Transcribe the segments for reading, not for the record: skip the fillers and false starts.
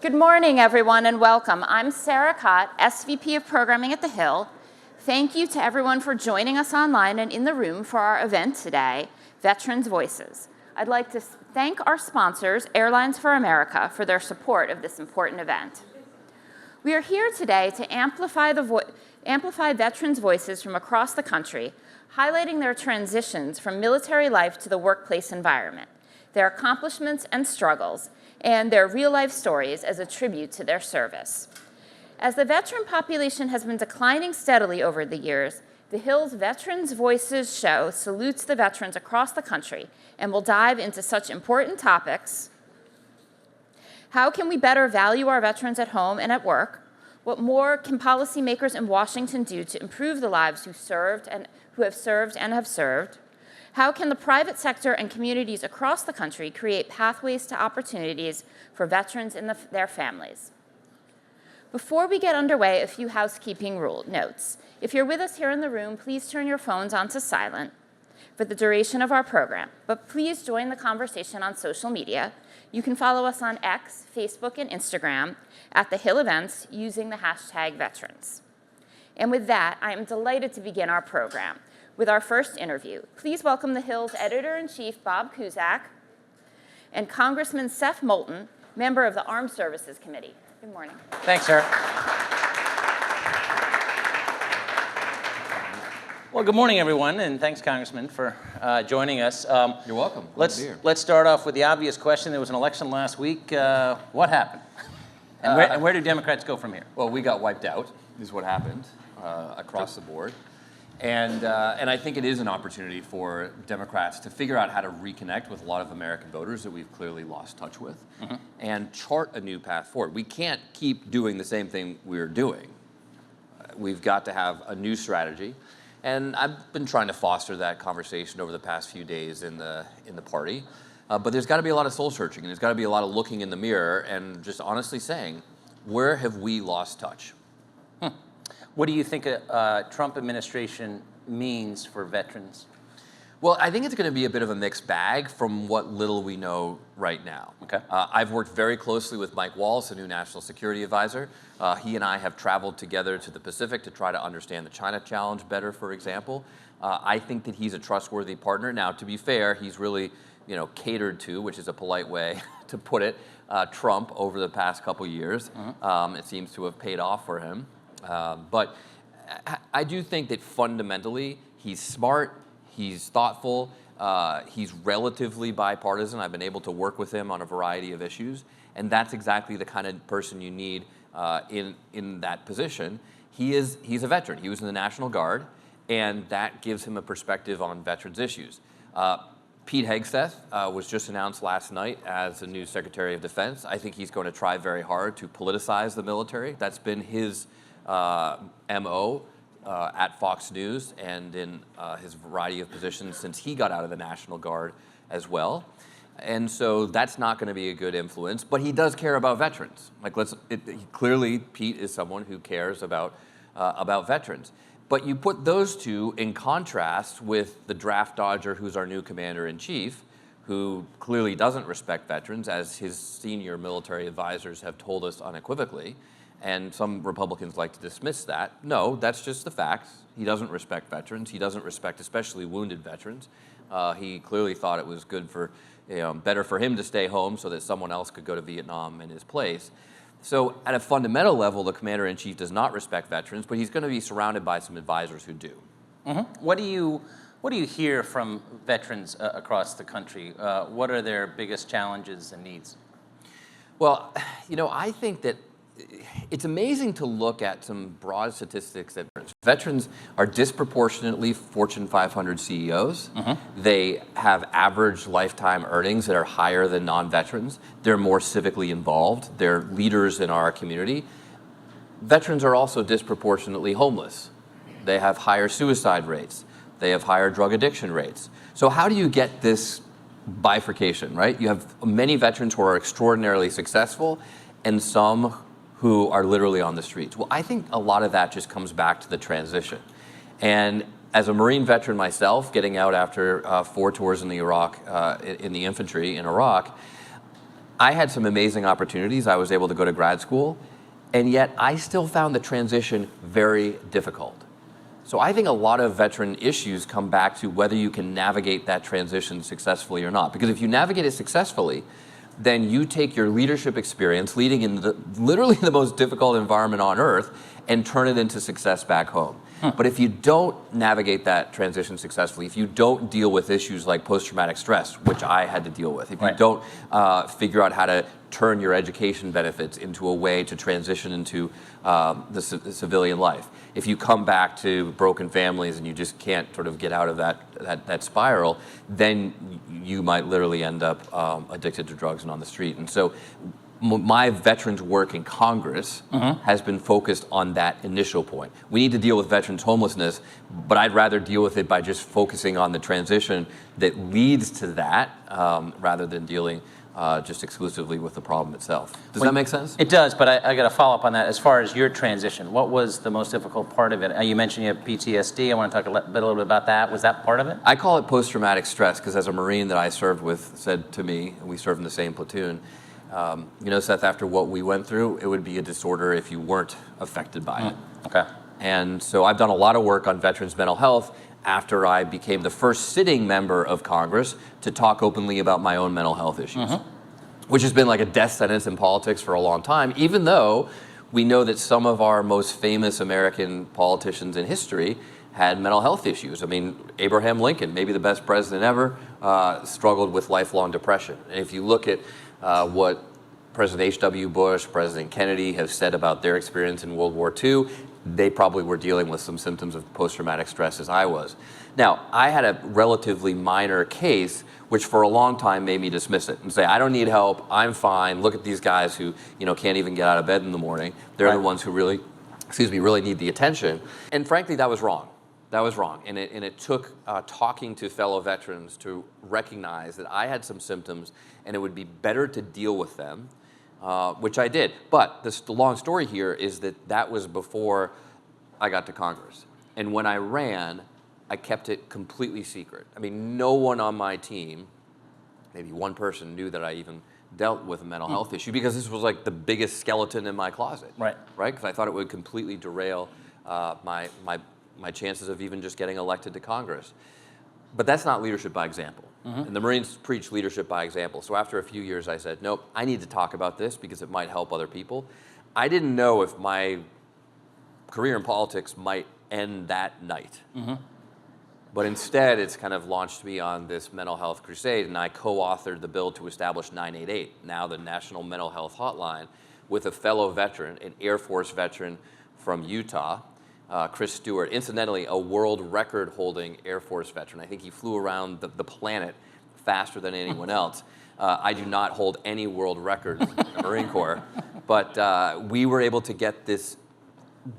Good morning, everyone, and welcome. I'm Sarah Cott, SVP of Programming at The Hill. Thank you to everyone for joining us online and in the room for our event today, Veterans Voices. I'd like to thank our sponsors, Airlines for America, for their support of this important event. We are here today to amplify veterans' voices from across the country, highlighting their transitions from military life to the workplace environment, their accomplishments and struggles, and their real-life stories as a tribute to their service. As the veteran population has been declining steadily over the years, the Hill's Veterans Voices show salutes the veterans across the country and will dive into such important topics. How can we better value our veterans at home and at work? What more can policymakers in Washington do to improve the lives who have served? How can the private sector and communities across the country create pathways to opportunities for veterans and their families? Before we get underway, a few housekeeping notes. If you're with us here in the room, please turn your phones onto silent for the duration of our program, but please join the conversation on social media. You can follow us on X, Facebook, and Instagram at The Hill Events using the hashtag veterans. And with that, I am delighted to begin our program with our first interview. Please welcome the Hill's Editor-in-Chief, Bob Cusack, and Congressman Seth Moulton, member of the Armed Services Committee. Good morning. Thanks, Sarah. Well, good morning, everyone, and thanks, Congressman, for joining us. You're welcome. Let's start off with the obvious question. There was an election last week. What happened? And where do Democrats go from here? Well, we got wiped out, is what happened across the board. And I think it is an opportunity for Democrats to figure out how to reconnect with a lot of American voters that we've clearly lost touch with and chart a new path forward. We can't keep doing the same thing we're doing. We've got to have a new strategy. And I've been trying to foster that conversation over the past few days in the party. But there's got to be a lot of soul searching, and there's got to be a lot of looking in the mirror and just honestly saying, where have we lost touch? What do you think a Trump administration means for veterans? Well, I think it's going to be a bit of a mixed bag from what little we know right now. Okay. I've worked very closely with Mike Waltz, the new national security advisor. He and I have traveled together to the Pacific to try to understand the China challenge better, for example. I think that he's a trustworthy partner. Now, to be fair, he's really, catered to, which is a polite way to put it, Trump over the past couple years. It seems to have paid off for him. But I do think that fundamentally he's smart, he's thoughtful, he's relatively bipartisan. I've been able to work with him on a variety of issues, and that's exactly the kind of person you need in that position. He's a veteran. He was in the National Guard, and that gives him a perspective on veterans issues. Pete Hegseth was just announced last night as the new Secretary of Defense. I think he's going to try very hard to politicize the military. That's been his MO at Fox News and in his variety of positions since he got out of the National Guard as well. And so that's not going to be a good influence, but he does care about veterans. Clearly, Pete is someone who cares about veterans. But you put those two in contrast with the draft dodger who's our new commander-in-chief, who clearly doesn't respect veterans, as his senior military advisors have told us unequivocally. And some Republicans like to dismiss that. No, that's just the facts. He doesn't respect veterans. He doesn't respect especially wounded veterans. He clearly thought it was good for, better for him to stay home so that someone else could go to Vietnam in his place. So at a fundamental level, the commander-in-chief does not respect veterans, but he's going to be surrounded by some advisors who do. What do you hear from veterans across the country? What are their biggest challenges and needs? Well, I think that it's amazing to look at some broad statistics that veterans are disproportionately Fortune 500 CEOs. They have average lifetime earnings that are higher than non-veterans. They're more civically involved. They're leaders in our community. Veterans are also disproportionately homeless. They have higher suicide rates. They have higher drug addiction rates. So how do you get this bifurcation, right? You have many veterans who are extraordinarily successful and some who are literally on the streets. Well, I think a lot of that just comes back to the transition. And as a Marine veteran myself, getting out after 4 tours in the infantry in Iraq, I had some amazing opportunities. I was able to go to grad school, and yet I still found the transition very difficult. So I think a lot of veteran issues come back to whether you can navigate that transition successfully or not. Because if you navigate it successfully, then you take your leadership experience leading in literally the most difficult environment on earth and turn it into success back home. But if you don't navigate that transition successfully, if you don't deal with issues like post-traumatic stress, which I had to deal with, if you don't figure out how to turn your education benefits into a way to transition into the civilian life, if you come back to broken families and you just can't sort of get out of that spiral, then you might literally end up addicted to drugs and on the street. And so my veterans work in Congress has been focused on that initial point. We need to deal with veterans homelessness, but I'd rather deal with it by just focusing on the transition that leads to that rather than dealing just exclusively with the problem itself. Does that make sense? It does, but I got to follow up on that. As far as your transition, what was the most difficult part of it? You mentioned you have PTSD. I want to talk a little bit about that. Was that part of it? I call it post-traumatic stress because as a Marine that I served with said to me, and we served in the same platoon, Seth, after what we went through, it would be a disorder if you weren't affected by it. Okay. And so I've done a lot of work on veterans' mental health after I became the first sitting member of Congress to talk openly about my own mental health issues, which has been like a death sentence in politics for a long time, even though we know that some of our most famous American politicians in history had mental health issues. I mean, Abraham Lincoln, maybe the best president ever, struggled with lifelong depression. And if you look at what President H.W. Bush, President Kennedy have said about their experience in World War II, they probably were dealing with some symptoms of post-traumatic stress as I was. Now, I had a relatively minor case, which for a long time made me dismiss it and say, I don't need help, I'm fine. Look at these guys who can't even get out of bed in the morning. They're the ones who really need the attention. And frankly, that was wrong. That was wrong. And it took talking to fellow veterans to recognize that I had some symptoms and it would be better to deal with them, which I did. But the long story here is that was before I got to Congress. And when I ran, I kept it completely secret. I mean, no one on my team, maybe one person, knew that I even dealt with a mental health issue because this was like the biggest skeleton in my closet. Right? Because I thought it would completely derail my chances of even just getting elected to Congress. But that's not leadership by example. And the Marines preach leadership by example. So after a few years, I said, nope, I need to talk about this because it might help other people. I didn't know if my career in politics might end that night. But instead, it's kind of launched me on this mental health crusade, and I co-authored the bill to establish 988, now the National Mental Health Hotline, with a fellow veteran, an Air Force veteran from Utah, Chris Stewart, incidentally, a world record-holding Air Force veteran. I think he flew around the planet faster than anyone else. I do not hold any world records in the Marine Corps, but we were able to get this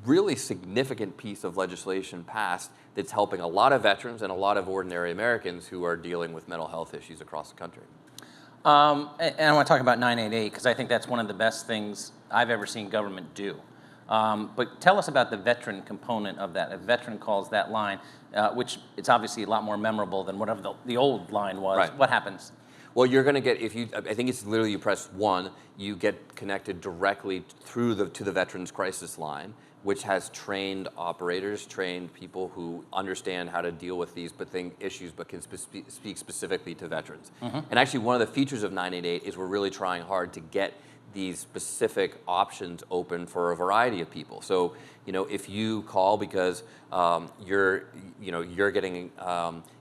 really significant piece of legislation passed that's helping a lot of veterans and a lot of ordinary Americans who are dealing with mental health issues across the country. And I want to talk about 988 because I think that's one of the best things I've ever seen government do. But tell us about the veteran component of that. A veteran calls that line, which it's obviously a lot more memorable than whatever the old line was. Right. What happens? Well, you're going to get, I think it's literally you press 1, you get connected directly to the Veterans Crisis Line, which has trained operators, trained people who understand how to deal with these issues, but can speak specifically to veterans. And actually, one of the features of 988 is we're really trying hard to get these specific options open for a variety of people. So, if you call because you're getting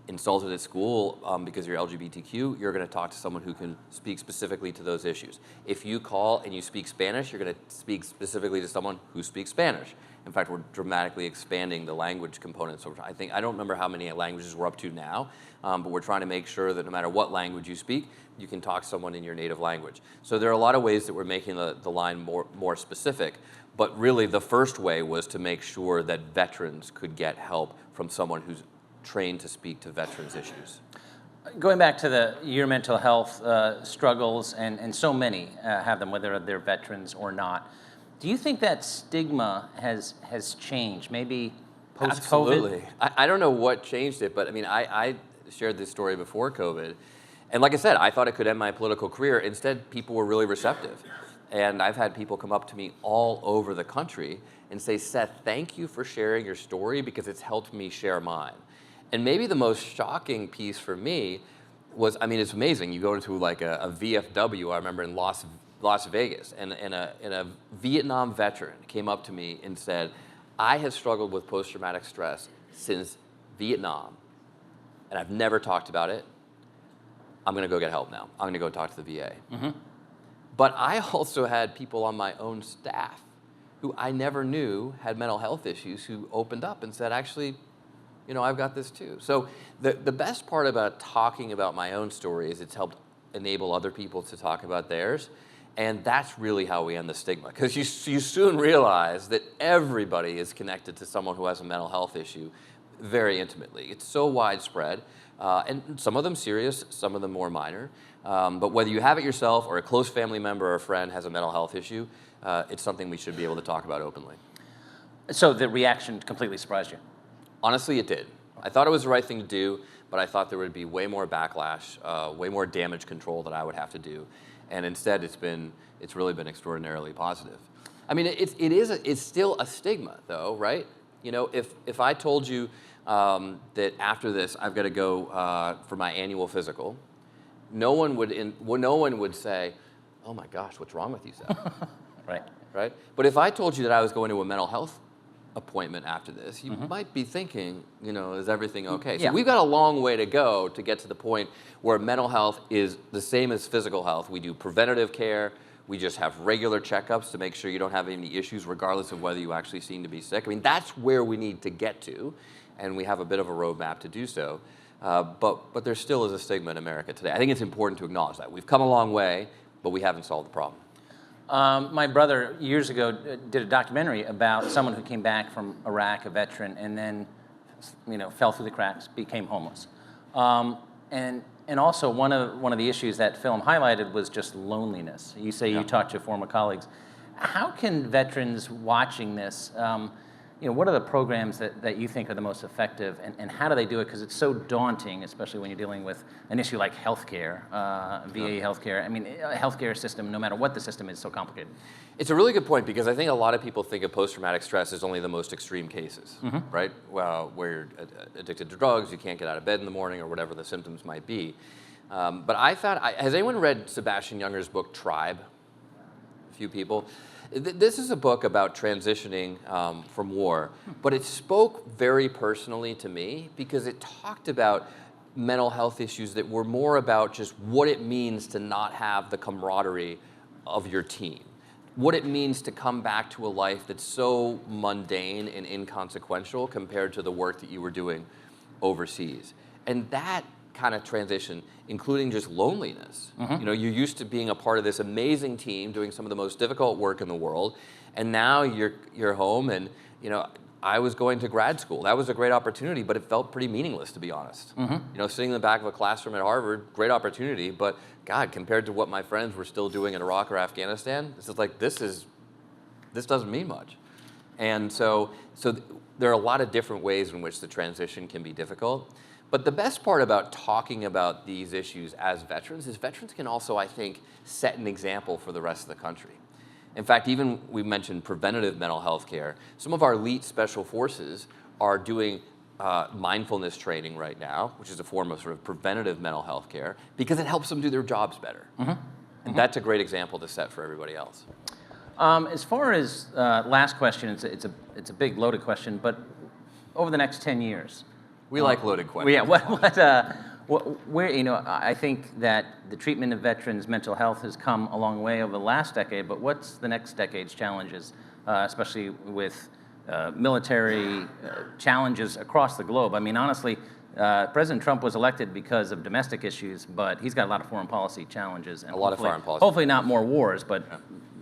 insulted at school because you're LGBTQ, you're going to talk to someone who can speak specifically to those issues. If you call and you speak Spanish, you're going to speak specifically to someone who speaks Spanish. In fact, we're dramatically expanding the language components. So I don't remember how many languages we're up to now, but we're trying to make sure that no matter what language you speak, you can talk to someone in your native language. So there are a lot of ways that we're making the line more specific, but really the first way was to make sure that veterans could get help from someone who's trained to speak to veterans' issues. Going back to your mental health struggles, and so many have them, whether they're veterans or not. Do you think that stigma has changed, maybe post-COVID? Absolutely. I don't know what changed it, but I mean, I shared this story before COVID, And like I said, I thought it could end my political career. Instead, people were really receptive. And I've had people come up to me all over the country and say, Seth, thank you for sharing your story because it's helped me share mine. And maybe the most shocking piece for me was, I mean, it's amazing. You go to like a VFW, I remember in Las Vegas, and a Vietnam veteran came up to me and said, I have struggled with post-traumatic stress since Vietnam, and I've never talked about it. I'm going to go get help now. I'm going to go talk to the VA. Mm-hmm. But I also had people on my own staff who I never knew had mental health issues who opened up and said, actually, you know, I've got this too. So the best part about talking about my own story is it's helped enable other people to talk about theirs. And that's really how we end the stigma. Because you soon realize that everybody is connected to someone who has a mental health issue very intimately. It's so widespread. And some of them serious, some of them more minor. But whether you have it yourself or a close family member or a friend has a mental health issue, it's something we should be able to talk about openly. So the reaction completely surprised you? Honestly, it did. I thought it was the right thing to do, but I thought there would be way more backlash, way more damage control that I would have to do. And instead, it's really been extraordinarily positive. I mean, it's still a stigma, though, right? You know, if I told you that after this I've got to go for my annual physical, no one would say, "Oh my gosh, what's wrong with you, Seth?" Right. But if I told you that I was going to a mental health appointment after this, you might be thinking, you know, is everything okay? So we've got a long way to go to get to the point where mental health is the same as physical health. We do preventative care. We just have regular checkups to make sure you don't have any issues, regardless of whether you actually seem to be sick. I mean, that's where we need to get to, and we have a bit of a roadmap to do so. But there still is a stigma in America today. I think it's important to acknowledge that. We've come a long way, but we haven't solved the problem. My brother, years ago, did a documentary about someone who came back from Iraq, a veteran, and then, you know, fell through the cracks, became homeless. And also one of the issues that film highlighted was just loneliness. You say you talked to former colleagues. How can veterans watching this, you know, what are the programs that you think are the most effective, and how do they do it? Because it's so daunting, especially when you're dealing with an issue like healthcare, VA healthcare. I mean, a healthcare system, no matter what the system is, so complicated. It's a really good point, because I think a lot of people think of post-traumatic stress as only the most extreme cases, right? Well, where you're addicted to drugs, you can't get out of bed in the morning, or whatever the symptoms might be. But I found, has anyone read Sebastian Junger's book, Tribe? A few people. This is a book about transitioning from war, but it spoke very personally to me because it talked about mental health issues that were more about just what it means to not have the camaraderie of your team, what it means to come back to a life that's so mundane and inconsequential compared to the work that you were doing overseas. And that kind of transition, including just loneliness. You know, you're used to being a part of this amazing team, doing some of the most difficult work in the world, and now you're home. And you know, I was going to grad school. That was a great opportunity, but it felt pretty meaningless, to be honest. You know, sitting in the back of a classroom at Harvard, great opportunity, but God, compared to what my friends were still doing in Iraq or Afghanistan, this is like this doesn't mean much. And so there are a lot of different ways in which the transition can be difficult. But the best part about talking about these issues as veterans is veterans can also, I think, set an example for the rest of the country. In fact, even we mentioned preventative mental health care. Some of our elite special forces are doing mindfulness training right now, which is a form of sort of preventative mental health care, because it helps them do their jobs better. And that's a great example to set for everybody else. As far as last question, it's a big loaded question, but over the next 10 years, we like loaded questions. Yeah. Where, you know, I think that the treatment of veterans' mental health has come a long way over the last decade. But what's the next decade's challenges, especially with military challenges across the globe? I mean, honestly, President Trump was elected because of domestic issues, but he's got a lot of foreign policy challenges, and a lot of foreign policy. Hopefully, not more wars, but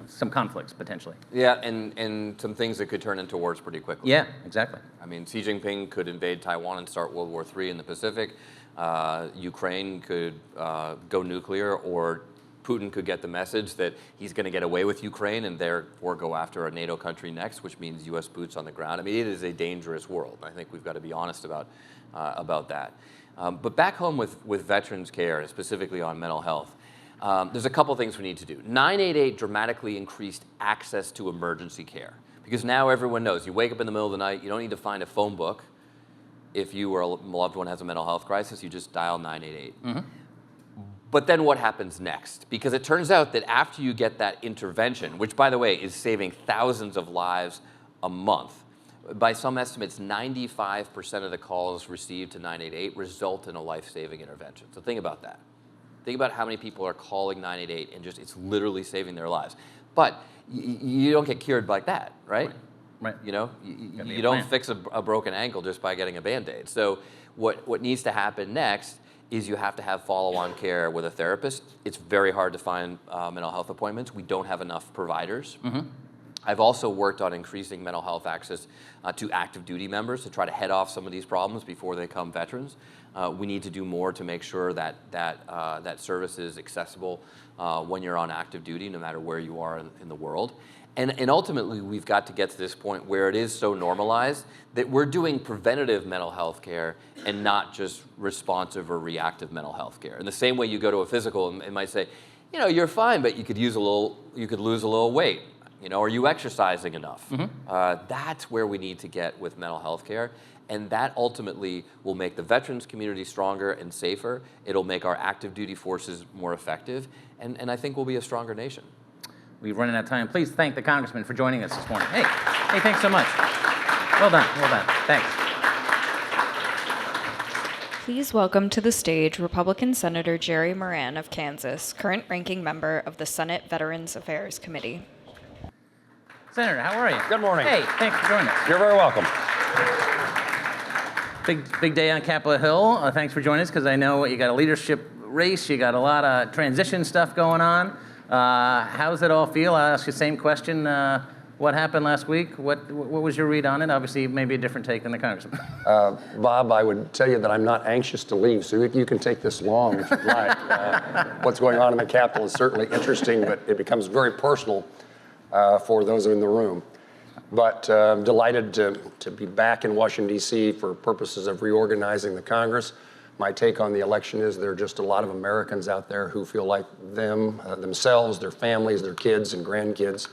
some conflicts potentially. Yeah, and some things that could turn into wars pretty quickly. Yeah, exactly. I mean, Xi Jinping could invade Taiwan and start World War III in the Pacific. Ukraine could go nuclear, or Putin could get the message that he's going to get away with Ukraine and therefore go after a NATO country next, which means U.S. boots on the ground. I mean, it is a dangerous world. I think we've got to be honest about that. But back home with veterans care, and specifically on mental health, there's a couple things we need to do. 988 dramatically increased access to emergency care because now everyone knows. You wake up in the middle of the night, you don't need to find a phone book. If you or a loved one has a mental health crisis, you just dial 988. Mm-hmm. But then what happens next? Because it turns out that after you get that intervention, which by the way is saving thousands of lives a month, by some estimates, 95% of the calls received to 988 result in a life-saving intervention. So think about that. Think about how many people are calling 988 and it's literally saving their lives. But you don't get cured like that, right? Right. You know, you don't fix a broken ankle just by getting a Band-Aid. So what needs to happen next is you have to have follow-on care with a therapist. It's very hard to find mental health appointments. We don't have enough providers. Mm-hmm. I've also worked on increasing mental health access to active duty members to try to head off some of these problems before they become veterans. We need to do more to make sure that service is accessible when you're on active duty, no matter where you are in the world. And ultimately, we've got to get to this point where it is so normalized that we're doing preventative mental health care and not just responsive or reactive mental health care. In the same way you go to a physical and might say, you know, you're fine, but you could lose a little weight. You know, are you exercising enough? Mm-hmm. That's where we need to get with mental health care. And that ultimately will make the veterans community stronger and safer. It'll make our active duty forces more effective. And I think we'll be a stronger nation. We've run out of time. Please thank the Congressman for joining us this morning. Hey, thanks so much. Well done. Thanks. Please welcome to the stage Republican Senator Jerry Moran of Kansas, current ranking member of the Senate Veterans Affairs Committee. Senator, how are you? Good morning. Hey, thanks for joining us. You're very welcome. Big day on Capitol Hill. Thanks for joining us because I know you got a leadership race, you got a lot of transition stuff going on. How does it all feel? I'll ask you the same question. What happened last week? What was your read on it? Obviously, maybe a different take than the Congressman. Bob, I would tell you that I'm not anxious to leave, so you can take this long if you'd like. What's going on in the Capitol is certainly interesting, but it becomes very personal for those in the room. But delighted to be back in Washington, D.C. for purposes of reorganizing the Congress. My take on the election is there are just a lot of Americans out there who feel like themselves, their families, their kids and grandkids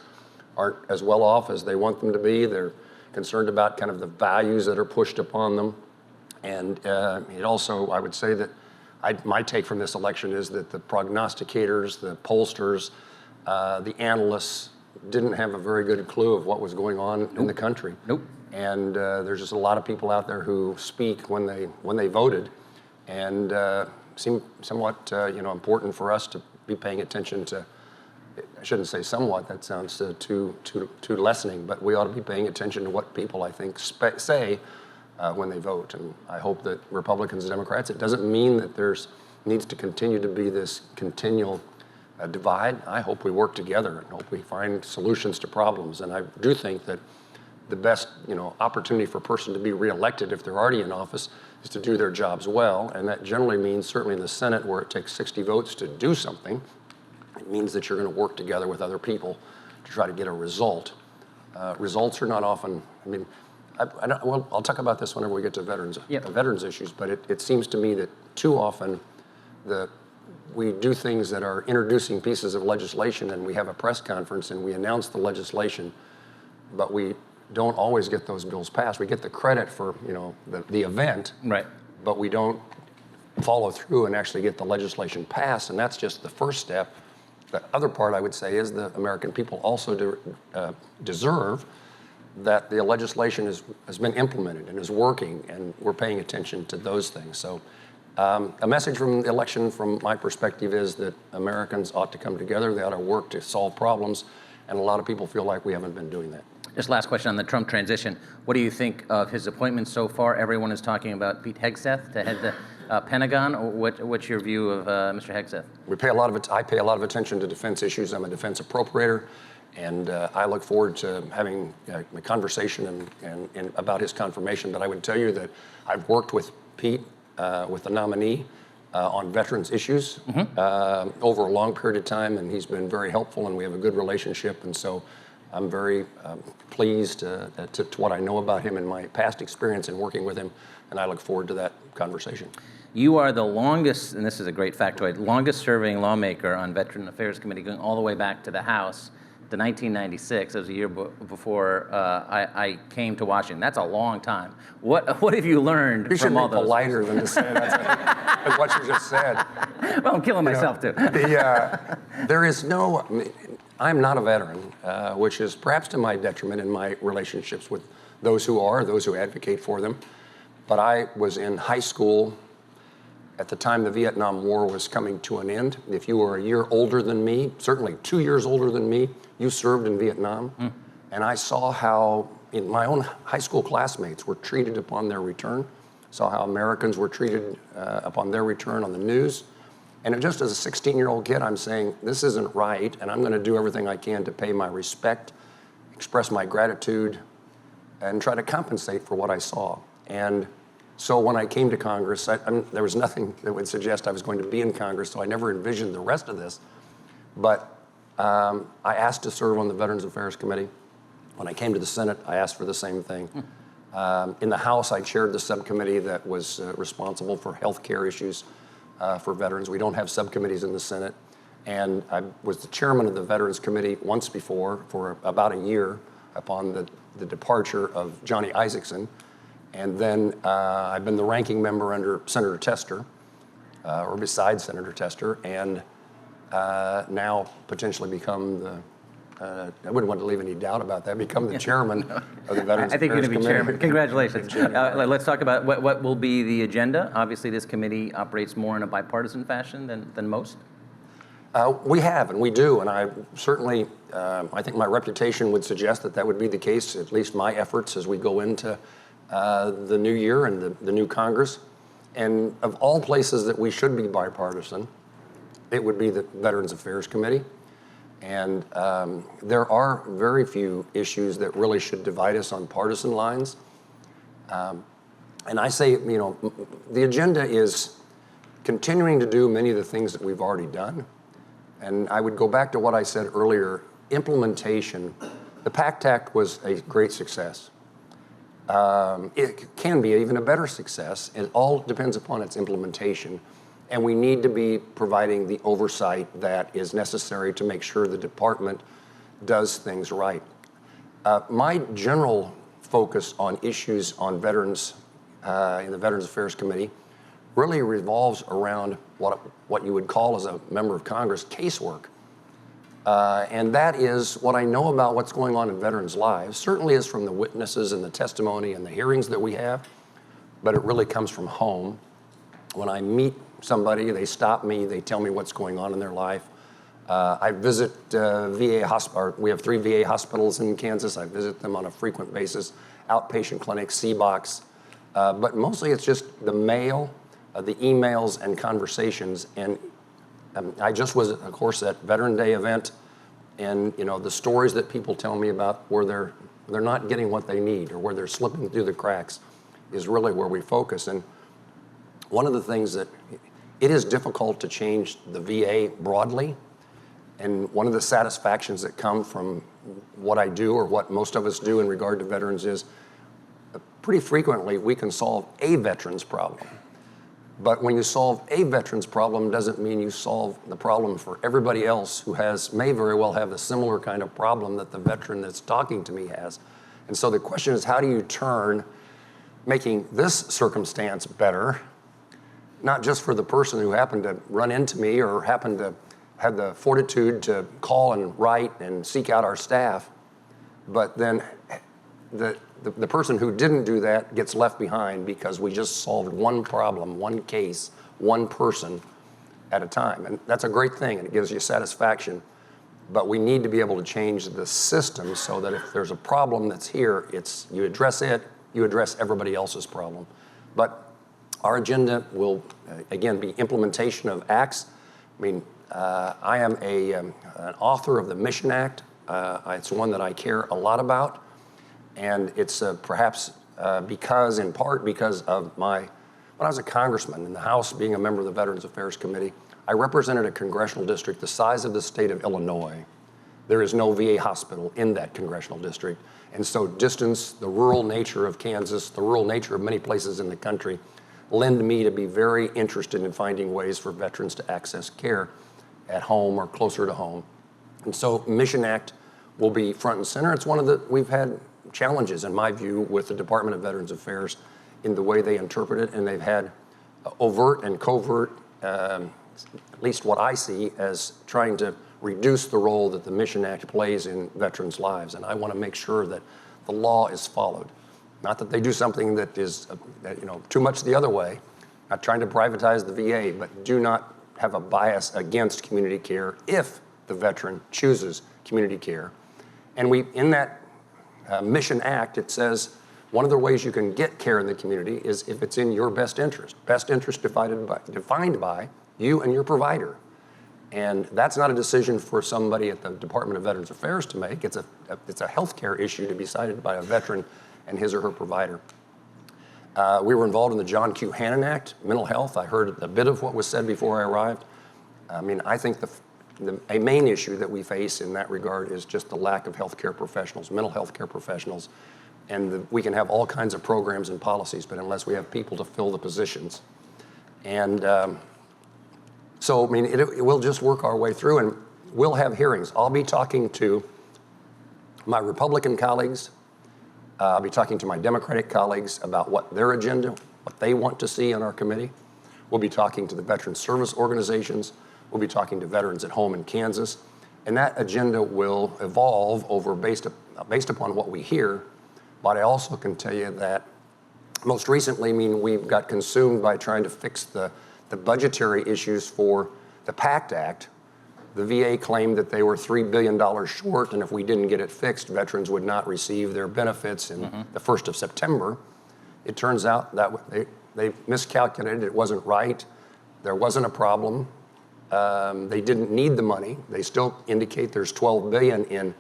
aren't as well off as they want them to be. They're concerned about kind of the values that are pushed upon them. And it also, I would say that my take from this election is that the prognosticators, the pollsters, the analysts didn't have a very good clue of what was going on in the country. And there's just a lot of people out there who speak when they voted. And seem somewhat, important for us to be paying attention to. I shouldn't say somewhat. That sounds too lessening. But we ought to be paying attention to what people, I think, say when they vote. And I hope that Republicans and Democrats. It doesn't mean that needs to continue to be this continual divide. I hope we work together and hope we find solutions to problems. And I do think that the best, opportunity for a person to be reelected if they're already in office is to do their jobs well, and that generally means, certainly in the Senate, where it takes 60 votes to do something, it means that you're going to work together with other people to try to get a result. Results are not often, I'll talk about this whenever we get to veterans issues, but it seems to me that too often we do things that are introducing pieces of legislation, and we have a press conference and we announce the legislation, but we don't always get those bills passed. We get the credit for the event, right? But we don't follow through and actually get the legislation passed, and that's just the first step. The other part, I would say, is the American people also deserve that the legislation has been implemented and is working, and we're paying attention to those things. So a message from the election, from my perspective, is that Americans ought to come together. They ought to work to solve problems, and a lot of people feel like we haven't been doing that. Just last question on the Trump transition. What do you think of his appointments so far? Everyone is talking about Pete Hegseth to head the Pentagon. What's your view of Mr. Hegseth? I pay a lot of attention to defense issues. I'm a defense appropriator, and I look forward to having a conversation and about his confirmation. But I would tell you that I've worked with Pete, with the nominee, on veterans issues over a long period of time, and he's been very helpful, and we have a good relationship. And so I'm very pleased to what I know about him and my past experience in working with him, and I look forward to that conversation. You are the longest, and this is a great factoid, longest serving lawmaker on Veteran Affairs Committee, going all the way back to the House to 1996. That was a year before I came to Washington. That's a long time. What have you learned You should from all be those? politer than to say that's what you just said. Well, I'm killing myself too. There is no, I'm not a veteran, which is perhaps to my detriment in my relationships with those who advocate for them. But I was in high school at the time the Vietnam War was coming to an end. If you were a year older than me, certainly 2 years older than me, you served in Vietnam. And I saw how my own high school classmates were treated upon their return, saw how Americans were treated upon their return on the news. And just as a 16-year-old kid, I'm saying, this isn't right, and I'm going to do everything I can to pay my respect, express my gratitude, and try to compensate for what I saw. And so when I came to Congress, there was nothing that would suggest I was going to be in Congress, so I never envisioned the rest of this. But I asked to serve on the Veterans Affairs Committee. When I came to the Senate, I asked for the same thing. In the House, I chaired the subcommittee that was responsible for health care issues for veterans. We don't have subcommittees in the Senate. And I was the chairman of the Veterans Committee once before for about a year upon the departure of Johnny Isaacson. And then I've been the ranking member under Senator Tester, or beside Senator Tester, and now potentially become the, I wouldn't want to leave any doubt about that, become the chairman of the Veterans Affairs Committee. I think you're going to be chairman. Congratulations. Let's talk about what will be the agenda. Obviously, this committee operates more in a bipartisan fashion than most. We have, and we do, and I certainly, I think my reputation would suggest that would be the case, at least my efforts as we go into the new year and the new Congress. And of all places that we should be bipartisan, it would be the Veterans Affairs Committee. And there are very few issues that really should divide us on partisan lines. And I say, the agenda is continuing to do many of the things that we've already done. And I would go back to what I said earlier, implementation. The PACT Act was a great success. It can be even a better success. It all depends upon its implementation. And we need to be providing the oversight that is necessary to make sure the department does things right. My general focus on issues on veterans in the Veterans Affairs Committee really revolves around what you would call, as a member of Congress, casework. And that is what I know about what's going on in veterans' lives. Certainly is from the witnesses and the testimony and the hearings that we have, but it really comes from home. When I meet somebody, they stop me, they tell me what's going on in their life. I visit VA hospitals. We have 3 VA hospitals in Kansas. I visit them on a frequent basis, outpatient clinics, CBOCs. But mostly it's just the mail, the emails and conversations. And I just was, of course, at Veteran Day event, and the stories that people tell me about where they're not getting what they need or where they're slipping through the cracks is really where we focus. And one of the things that it is difficult to change the VA broadly, and one of the satisfactions that come from what I do or what most of us do in regard to veterans is pretty frequently we can solve a veteran's problem. But when you solve a veteran's problem doesn't mean you solve the problem for everybody else who may very well have a similar kind of problem that the veteran that's talking to me has. And so the question is, how do you turn making this circumstance better, not just for the person who happened to run into me or happened to have the fortitude to call and write and seek out our staff, but then the person who didn't do that gets left behind because we just solved one problem, one case, one person at a time. And that's a great thing, and it gives you satisfaction. But we need to be able to change the system so that if there's a problem that's here, you address it, you address everybody else's problem. But our agenda will, again, be implementation of acts. I mean, I am an author of the Mission Act. It's one that I care a lot about. And it's perhaps in part because of my When I was a congressman in the House, being a member of the Veterans Affairs Committee, I represented a congressional district the size of the state of Illinois. There is no VA hospital in that congressional district. And so distance, the rural nature of Kansas, the rural nature of many places in the country, lend me to be very interested in finding ways for veterans to access care at home or closer to home. And so Mission Act will be front and center. It's one of the, we've had challenges, in my view, with the Department of Veterans Affairs in the way they interpret it, and they've had overt and covert, at least what I see, as trying to reduce the role that the Mission Act plays in veterans' lives. And I want to make sure that the law is followed. Not that they do something that is too much the other way, not trying to privatize the VA, but do not have a bias against community care if the veteran chooses community care. And in that Mission Act, it says one of the ways you can get care in the community is if it's in your best interest. Best interest defined by you and your provider. And that's not a decision for somebody at the Department of Veterans Affairs to make. It's a healthcare issue to be decided by a veteran and his or her provider. We were involved in the John Q. Hannon Act, mental health. I heard a bit of what was said before I arrived. I mean, I think a main issue that we face in that regard is just the lack of healthcare professionals, mental health care professionals. And we can have all kinds of programs and policies, but unless we have people to fill the positions. And so, I mean, we'll just work our way through, and we'll have hearings. I'll be talking to my Republican colleagues. I'll be talking to my Democratic colleagues about what their agenda, what they want to see on our committee. We'll be talking to the veteran service organizations. We'll be talking to veterans at home in Kansas. And that agenda will evolve over based upon what we hear. But I also can tell you that most recently, I mean, we've got consumed by trying to fix the budgetary issues for the PACT Act. The VA claimed that they were $3 billion short, and if we didn't get it fixed, veterans would not receive their benefits in the 1st of September. It turns out that they miscalculated. It wasn't right. There wasn't a problem. They didn't need the money. They still indicate there's $12 billion in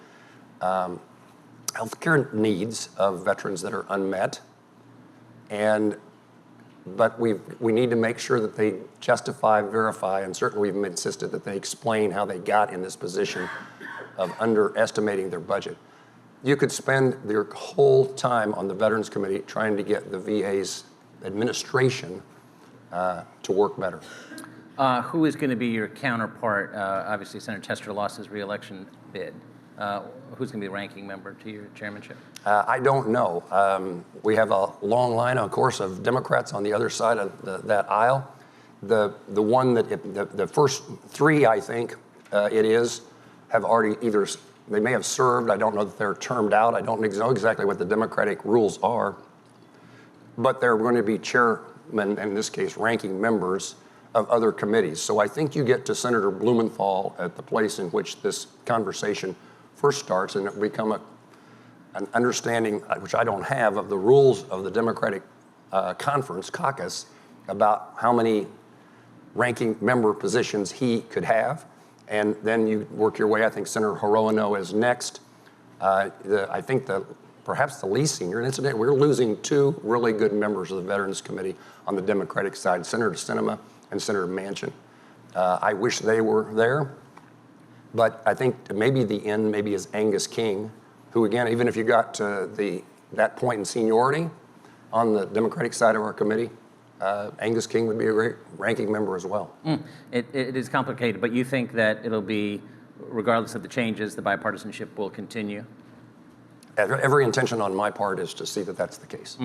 healthcare needs of veterans that are unmet. But we need to make sure that they justify, verify, and certainly we've insisted that they explain how they got in this position of underestimating their budget. You could spend your whole time on the Veterans Committee trying to get the VA's administration to work better. Who is going to be your counterpart? Obviously, Senator Tester lost his re-election bid. Who's going to be the ranking member to your chairmanship? I don't know. We have a long line, of course, of Democrats on the other side of that aisle. The one that the first three, I think have already either, they may have served. I don't know that they're termed out. I don't know exactly what the Democratic rules are. But they're going to be chairmen, in this case, ranking members of other committees. So I think you get to Senator Blumenthal at the place in which this conversation first starts, and it become an understanding, which I don't have, of the rules of the Democratic caucus about how many ranking member positions he could have. And then you work your way. I think Senator Hirono is next. I think perhaps the least senior, and incidentally, we're losing two really good members of the Veterans Committee on the Democratic side, Senator Sinema and Senator Manchin. I wish they were there. But I think maybe the end maybe is Angus King, who again, even if you got to that point in seniority on the Democratic side of our committee, Angus King would be a great ranking member as well. It is complicated, but you think that it'll be, regardless of the changes, the bipartisanship will continue? Every intention on my part is to see that that's the case.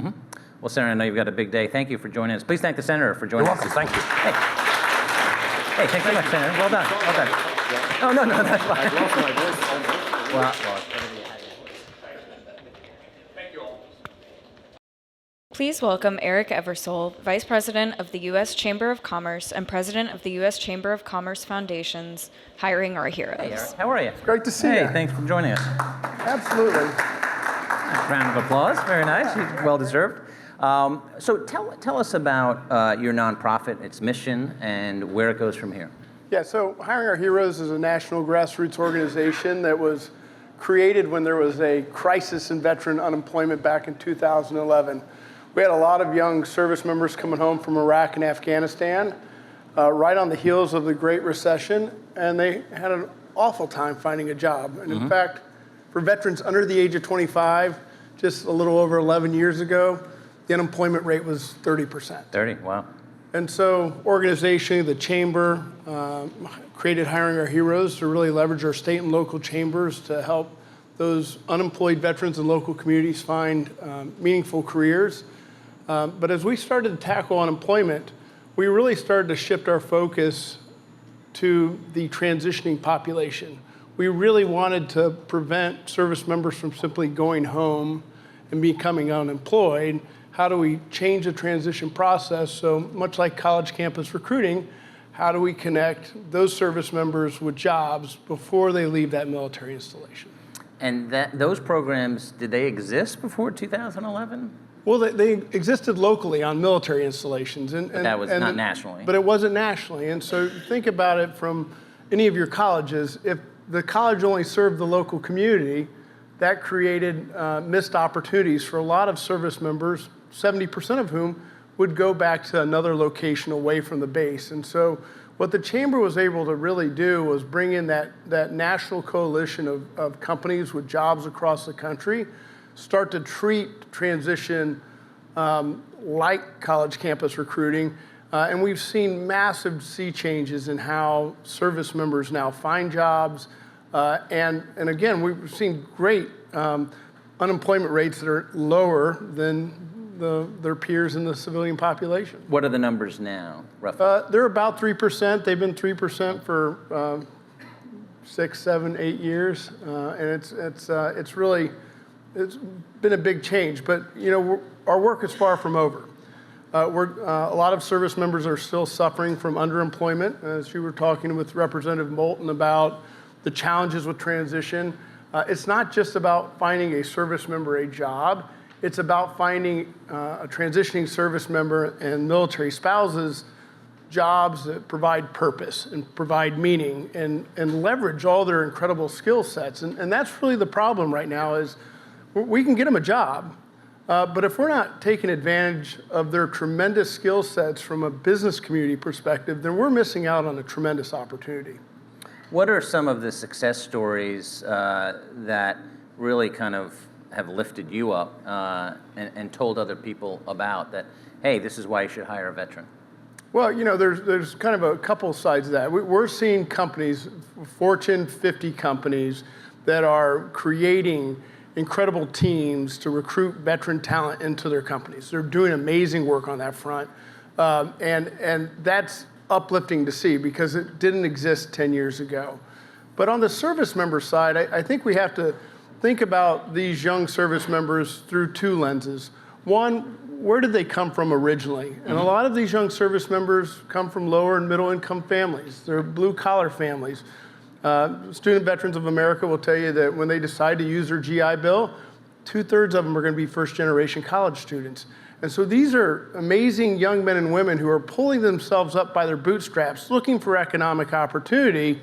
Well, Senator, I know you've got a big day. Thank you for joining us. Please thank the Senator for joining us. You're welcome. Thank you. Hey, thanks so much, Senator. Well done. Well done. Oh, no, that's fine. I've lost my voice. Well, Please welcome Eric Eversole, Vice President of the U.S. Chamber of Commerce and President of the U.S. Chamber of Commerce Foundation's Hiring Our Heroes. hey, Eric, how are you? Great to see you. Hey, thanks for joining us. Absolutely. Round of applause. Very nice. Well deserved. So tell us about your nonprofit, its mission, and where it goes from here. Yeah, so Hiring Our Heroes is a national grassroots organization that was created when there was a crisis in veteran unemployment back in 2011. We had a lot of young service members coming home from Iraq and Afghanistan, right on the heels of the Great Recession, and they had an awful time finding a job. And in fact, for veterans under the age of 25, just a little over 11 years ago, the unemployment rate was 30%. 30, wow. And so organizationally, the chamber created Hiring Our Heroes to really leverage our state and local chambers to help those unemployed veterans in local communities find meaningful careers. But as we started to tackle unemployment, we really started to shift our focus to the transitioning population. We really wanted to prevent service members from simply going home and becoming unemployed. How do we change the transition process? So much like college campus recruiting, how do we connect those service members with jobs before they leave that military installation? And those programs, did they exist before 2011? Well, they existed locally on military installations. And But that was not nationally. But it wasn't nationally. And so think about it from any of your colleges. If the college only served the local community, that created missed opportunities for a lot of service members, 70% of whom would go back to another location away from the base. And so what the chamber was able to really do was bring in that national coalition of companies with jobs across the country, start to treat transition like college campus recruiting. And we've seen massive sea changes in how service members now find jobs. And again, we've seen great unemployment rates that are lower than their peers in the civilian population. What are the numbers now, roughly? They're about 3%. They've been 3% for 6, 7, 8 years. And it's been a big change. But our work is far from over. A lot of service members are still suffering from underemployment, as you were talking with Representative Moulton about the challenges with transition. It's not just about finding a service member a job. It's about finding a transitioning service member and military spouses jobs that provide purpose and provide meaning and leverage all their incredible skill sets. And that's really the problem right now is we can get them a job, but if we're not taking advantage of their tremendous skill sets from a business community perspective, then we're missing out on a tremendous opportunity. What are some of the success stories that really kind of have lifted you up and told other people about that, hey, this is why you should hire a veteran? Well, there's kind of a couple sides of that. We're seeing companies, Fortune 50 companies, that are creating incredible teams to recruit veteran talent into their companies. They're doing amazing work on that front. And that's uplifting to see because it didn't exist 10 years ago. But on the service member side, I think we have to think about these young service members through two lenses. One, where did they come from originally? And a lot of these young service members come from lower and middle income families. They're blue collar families. Student Veterans of America will tell you that when they decide to use their GI Bill, 2/3 of them are going to be first generation college students. And so these are amazing young men and women who are pulling themselves up by their bootstraps, looking for economic opportunity,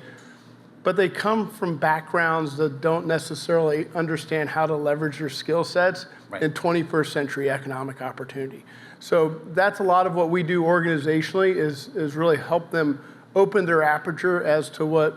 but they come from backgrounds that don't necessarily understand how to leverage their skill sets in 21st century economic opportunity. So that's a lot of what we do organizationally is really help them open their aperture as to what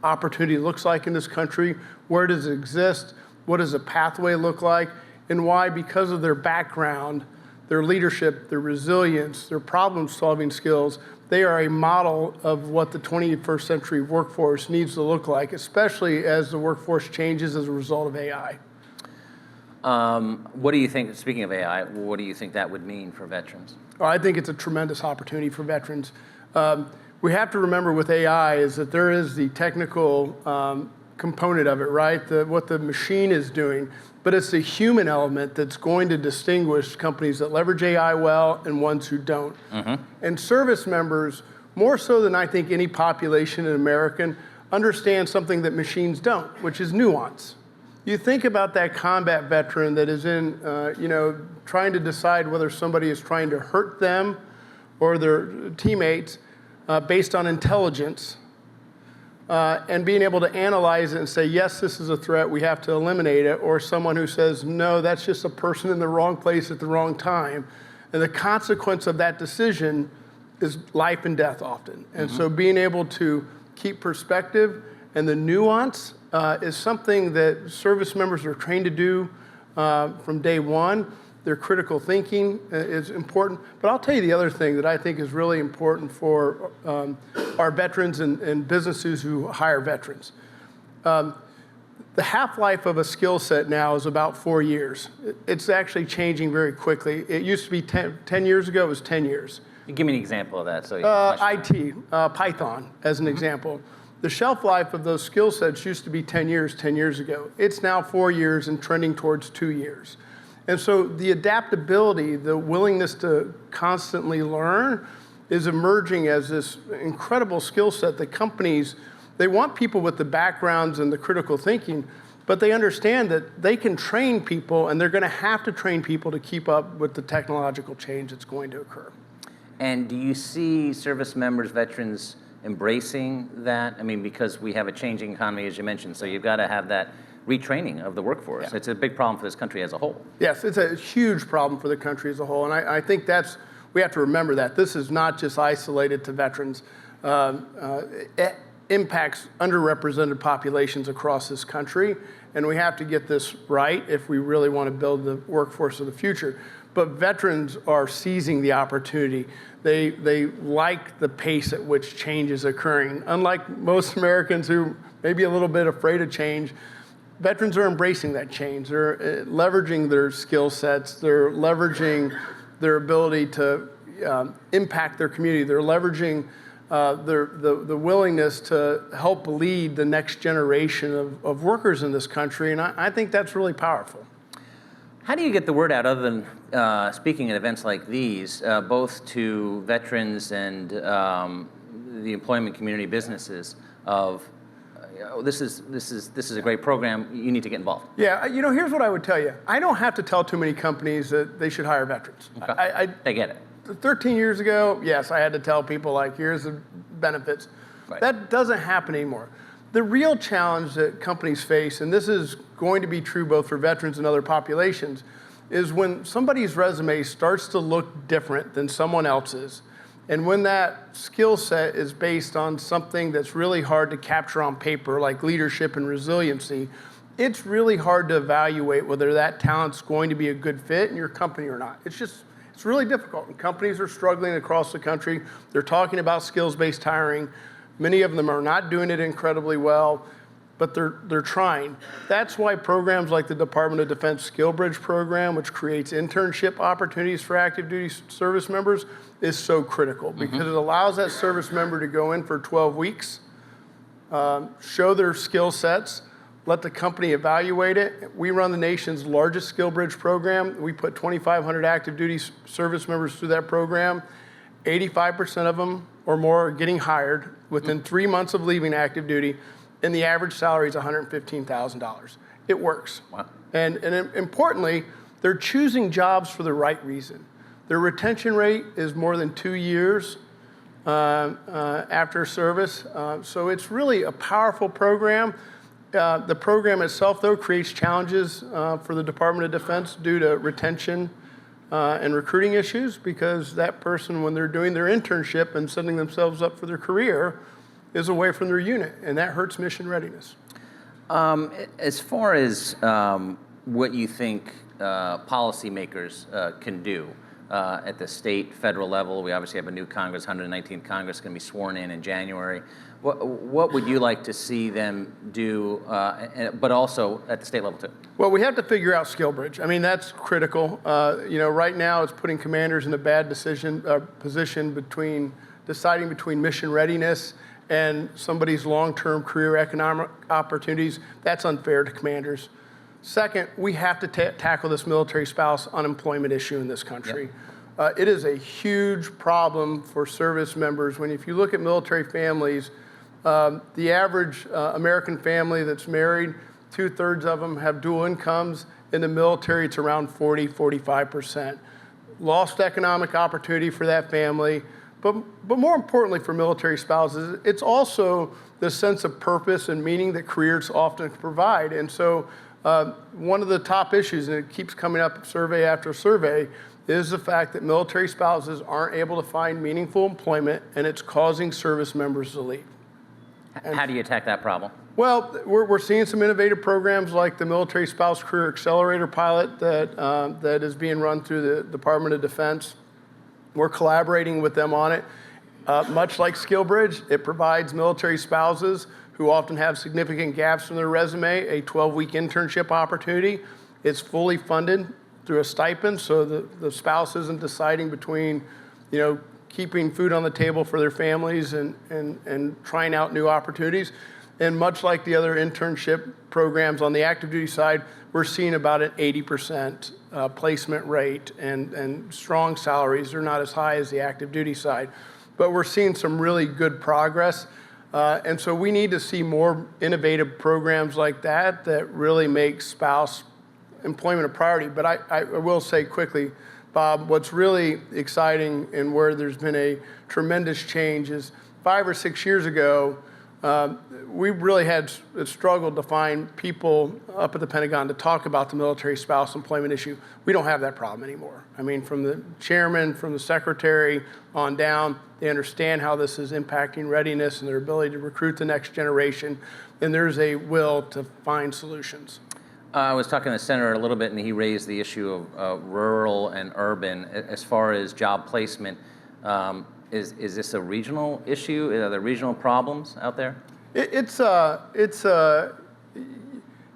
opportunity looks like in this country, where does it exist, what does a pathway look like, and why, because of their background, their leadership, their resilience, their problem-solving skills, they are a model of what the 21st century workforce needs to look like, especially as the workforce changes as a result of AI. What do you think, speaking of AI, what do you think that would mean for veterans? Oh, I think it's a tremendous opportunity for veterans. We have to remember with AI is that there is the technical component of it, right? What the machine is doing, but it's the human element that's going to distinguish companies that leverage AI well and ones who don't. And service members, more so than I think any population in America, understand something that machines don't, which is nuance. You think about that combat veteran that is in, trying to decide whether somebody is trying to hurt them or their teammates based on intelligence, and being able to analyze it and say, yes, this is a threat, we have to eliminate it, or someone who says, no, that's just a person in the wrong place at the wrong time. And the consequence of that decision is life and death often. And so being able to keep perspective and the nuance is something that service members are trained to do from day one. Their critical thinking is important. But I'll tell you the other thing that I think is really important for our veterans and businesses who hire veterans. The half-life of a skill set now is about 4 years. It's actually changing very quickly. It used to be 10 years ago, it was 10 years. Give me an example of that. So IT, Python, as an example. The shelf life of those skill sets used to be 10 years ago. It's now 4 years and trending towards 2 years. And so the adaptability, the willingness to constantly learn is emerging as this incredible skill set that companies, they want people with the backgrounds and the critical thinking, but they understand that they can train people and they're going to have to train people to keep up with the technological change that's going to occur. And do you see service members, veterans embracing that? I mean, because we have a changing economy, as you mentioned, so you've got to have that retraining of the workforce. Yeah. It's a big problem for this country as a whole. Yes, it's a huge problem for the country as a whole, and I think we have to remember that. This is not just isolated to veterans. It impacts underrepresented populations across this country, and we have to get this right if we really want to build the workforce of the future. But veterans are seizing the opportunity. They like the pace at which change is occurring. Unlike most Americans who may be a little bit afraid of change, veterans are embracing that change. They're leveraging their skill sets. They're leveraging their ability to impact their community. They're leveraging the willingness to help lead the next generation of workers in this country, and I think that's really powerful. How do you get the word out, other than speaking at events like these, both to veterans and the employment community, businesses, of this is a great program, you need to get involved? Yeah, here's what I would tell you. I don't have to tell too many companies that they should hire veterans. Okay. They get it. 13 years ago, yes, I had to tell people, like, here's the benefits. Right. That doesn't happen anymore. The real challenge that companies face, and this is going to be true both for veterans and other populations, is when somebody's resume starts to look different than someone else's, and when that skill set is based on something that's really hard to capture on paper, like leadership and resiliency, it's really hard to evaluate whether that talent's going to be a good fit in your company or not. It's really difficult, and companies are struggling across the country. They're talking about skills-based hiring. Many of them are not doing it incredibly well, but they're trying. That's why programs like the Department of Defense Skill Bridge program, which creates internship opportunities for active duty service members, is so critical, because it allows that service member to go in for 12 weeks, show their skill sets, let the company evaluate it. We run the nation's largest Skill Bridge program. We put 2,500 active duty service members through that program. 85% of them or more are getting hired within 3 months of leaving active duty, and the average salary is $115,000. It works. Wow. And importantly, they're choosing jobs for the right reason. Their retention rate is more than 2 years after service, so it's really a powerful program. The program itself, though, creates challenges for the Department of Defense due to retention and recruiting issues, because that person, when they're doing their internship and setting themselves up for their career, is away from their unit, and that hurts mission readiness. As far as what you think policymakers can do at the state, federal level, we obviously have a new Congress, 119th Congress, going to be sworn in January. What would you like to see them do, but also at the state level too? Well, we have to figure out Skill Bridge. I mean, that's critical. Right now it's putting commanders in a bad position between deciding between mission readiness and somebody's long-term career economic opportunities. That's unfair to commanders. Second, we have to tackle this military spouse unemployment issue in this country. Yep. It is a huge problem for service members. If you look at military families, the average American family that's married, 2/3 of them have dual incomes. In the military, it's around 45%. Lost economic opportunity for that family. But more importantly for military spouses, it's also the sense of purpose and meaning that careers often provide. And so one of the top issues, and it keeps coming up survey after survey, is the fact that military spouses aren't able to find meaningful employment, and it's causing service members to leave. How do you attack that problem? Well, we're seeing some innovative programs like the Military Spouse Career Accelerator Pilot that is being run through the Department of Defense. We're collaborating with them on it. Much like SkillBridge, it provides military spouses who often have significant gaps in their resume a 12-week internship opportunity. It's fully funded through a stipend, so the spouse isn't deciding between, keeping food on the table for their families and trying out new opportunities. And much like the other internship programs on the active duty side, we're seeing about an 80% placement rate and strong salaries. They're not as high as the active duty side, but we're seeing some really good progress. And so we need to see more innovative programs like that really make spouse employment a priority. But I will say quickly, Bob, what's really exciting and where there's been a tremendous change is 5 or 6 years ago, we really had struggled to find people up at the Pentagon to talk about the military spouse employment issue. We don't have that problem anymore. I mean, from the chairman, from the secretary on down, they understand how this is impacting readiness and their ability to recruit the next generation, and there's a will to find solutions. I was talking to the senator a little bit, and he raised the issue of rural and urban. As far as job placement, is this a regional issue? Are there regional problems out there? It's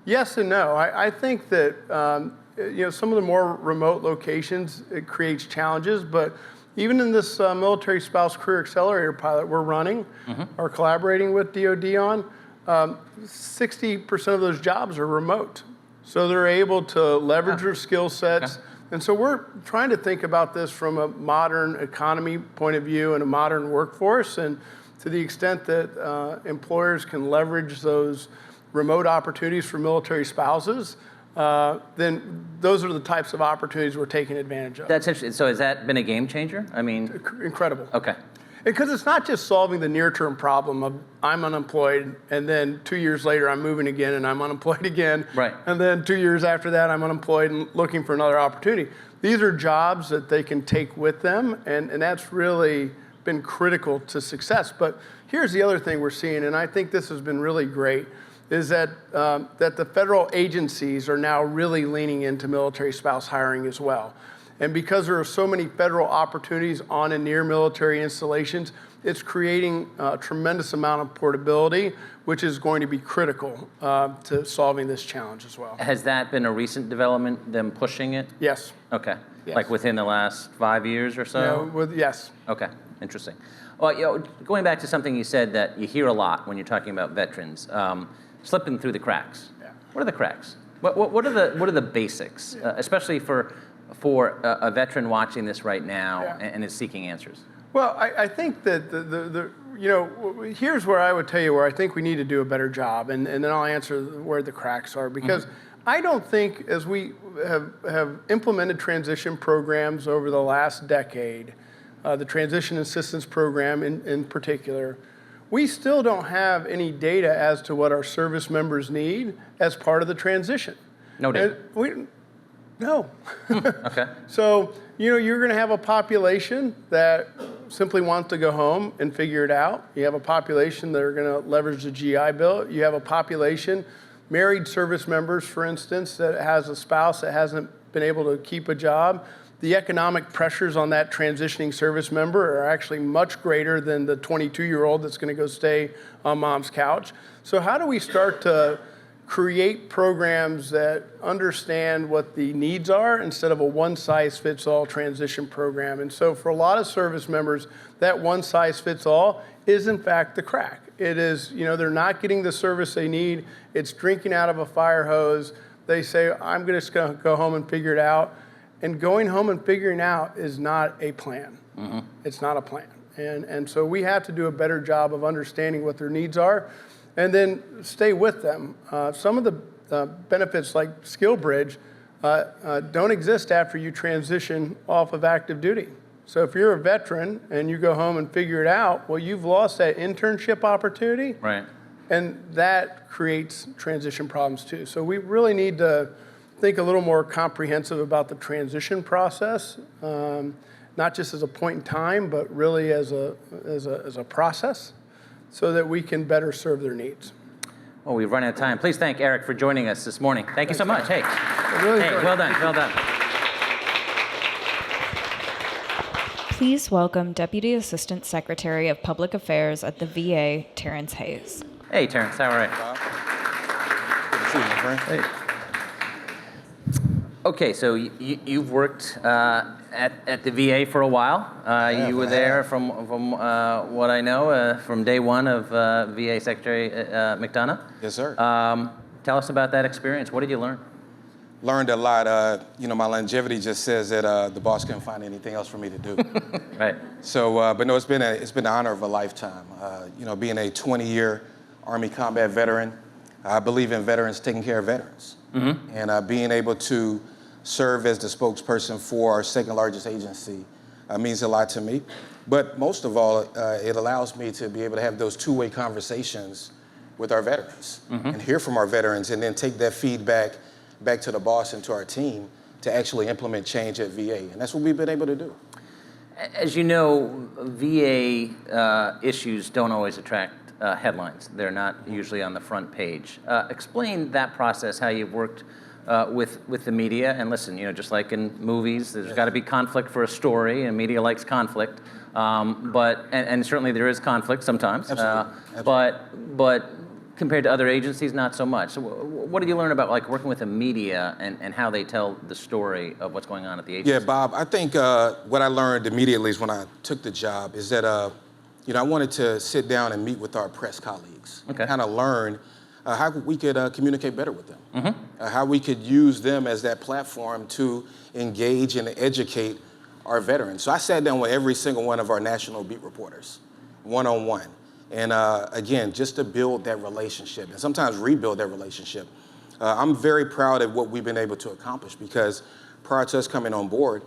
yes and no. I think that some of the more remote locations, it creates challenges, but even in this Military Spouse Career Accelerator pilot we're running or collaborating with DoD on, 60% of those jobs are remote. So they're able to leverage their skill sets. Okay. And so we're trying to think about this from a modern economy point of view and a modern workforce. And to the extent that employers can leverage those remote opportunities for military spouses, then those are the types of opportunities we're taking advantage of. That's interesting. So has that been a game changer? I mean, incredible. Okay. Because it's not just solving the near-term problem of I'm unemployed, and then 2 years later I'm moving again and I'm unemployed again. Right. And then 2 years after that I'm unemployed and looking for another opportunity. These are jobs that they can take with them, and that's really been critical to success. But here's the other thing we're seeing, and I think this has been really great, is that the federal agencies are now really leaning into military spouse hiring as well. And because there are so many federal opportunities on and near military installations, it's creating a tremendous amount of portability, which is going to be critical to solving this challenge as well. Has that been a recent development, them pushing it? Yes. Okay. Yes. Like within the last 5 years or so? Yes. Okay, interesting. Well, going back to something you said that you hear a lot when you're talking about veterans, slipping through the cracks. Yeah. What are the cracks? What are the basics, especially for a veteran watching this right now and is seeking answers? Well, I think that here's where I would tell you where I think we need to do a better job, and then I'll answer where the cracks are, because I don't think, as we have implemented transition programs over the last decade, the Transition Assistance Program in particular, we still don't have any data as to what our service members need as part of the transition. No data. No. Okay. So, you're going to have a population that simply wants to go home and figure it out. You have a population that are going to leverage the GI Bill. You have a population, married service members, for instance, that has a spouse that hasn't been able to keep a job. The economic pressures on that transitioning service member are actually much greater than the 22-year-old that's going to go stay on mom's couch. So how do we start to create programs that understand what the needs are instead of a one-size-fits-all transition program? And so for a lot of service members, that one-size-fits-all is in fact the crack. It is, they're not getting the service they need. It's drinking out of a fire hose. They say, I'm just going to go home and figure it out. And going home and figuring out is not a plan. It's not a plan. And so we have to do a better job of understanding what their needs are and then stay with them. Some of the benefits like SkillBridge don't exist after you transition off of active duty. So if you're a veteran and you go home and figure it out, well, you've lost that internship opportunity. Right. And that creates transition problems too. So we really need to think a little more comprehensive about the transition process, not just as a point in time, but really as a process, so that we can better serve their needs. Well, we've run out of time. Please thank Eric for joining us this morning. Thank you so much. Hey, Really hey, great. well done, well done. Please welcome Deputy Assistant Secretary of Public Affairs at the VA, Terrence Hayes. Hey, Terrence, how are you? Good to see you, my friend. Hey. Okay, so you've worked at the VA for a while. You were there from what I know, from day one of VA Secretary McDonough. Yes, sir. Tell us about that experience. What did you learn? Learned a lot. My longevity just says that the boss couldn't find anything else for me to do. Right. So, but no, it's been the honor of a lifetime. Being a 20-year Army combat veteran, I believe in veterans taking care of veterans, and being able to serve as the spokesperson for our second largest agency means a lot to me. But most of all, it allows me to be able to have those two-way conversations with our veterans and hear from our veterans, and then take that feedback back to the boss and to our team to actually implement change at VA. And that's what we've been able to do. As you know, VA issues don't always attract headlines. They're not usually on the front page. Explain that process, how you've worked with the media. And listen, just like in movies, there's got to be conflict for a story, and media likes conflict. And certainly there is conflict sometimes. Absolutely. But compared to other agencies, not so much. So what did you learn about working with the media and how they tell the story of what's going on at the agency? Yeah, Bob, I think what I learned immediately is when I took the job is that, I wanted to sit down and meet with our press colleagues, kind of learn how we could communicate better with them, how we could use them as that platform to engage and educate our veterans. So I sat down with every single one of our national beat reporters, one-on-one. And again, just to build that relationship and sometimes rebuild that relationship. I'm very proud of what we've been able to accomplish, because prior to us coming on board,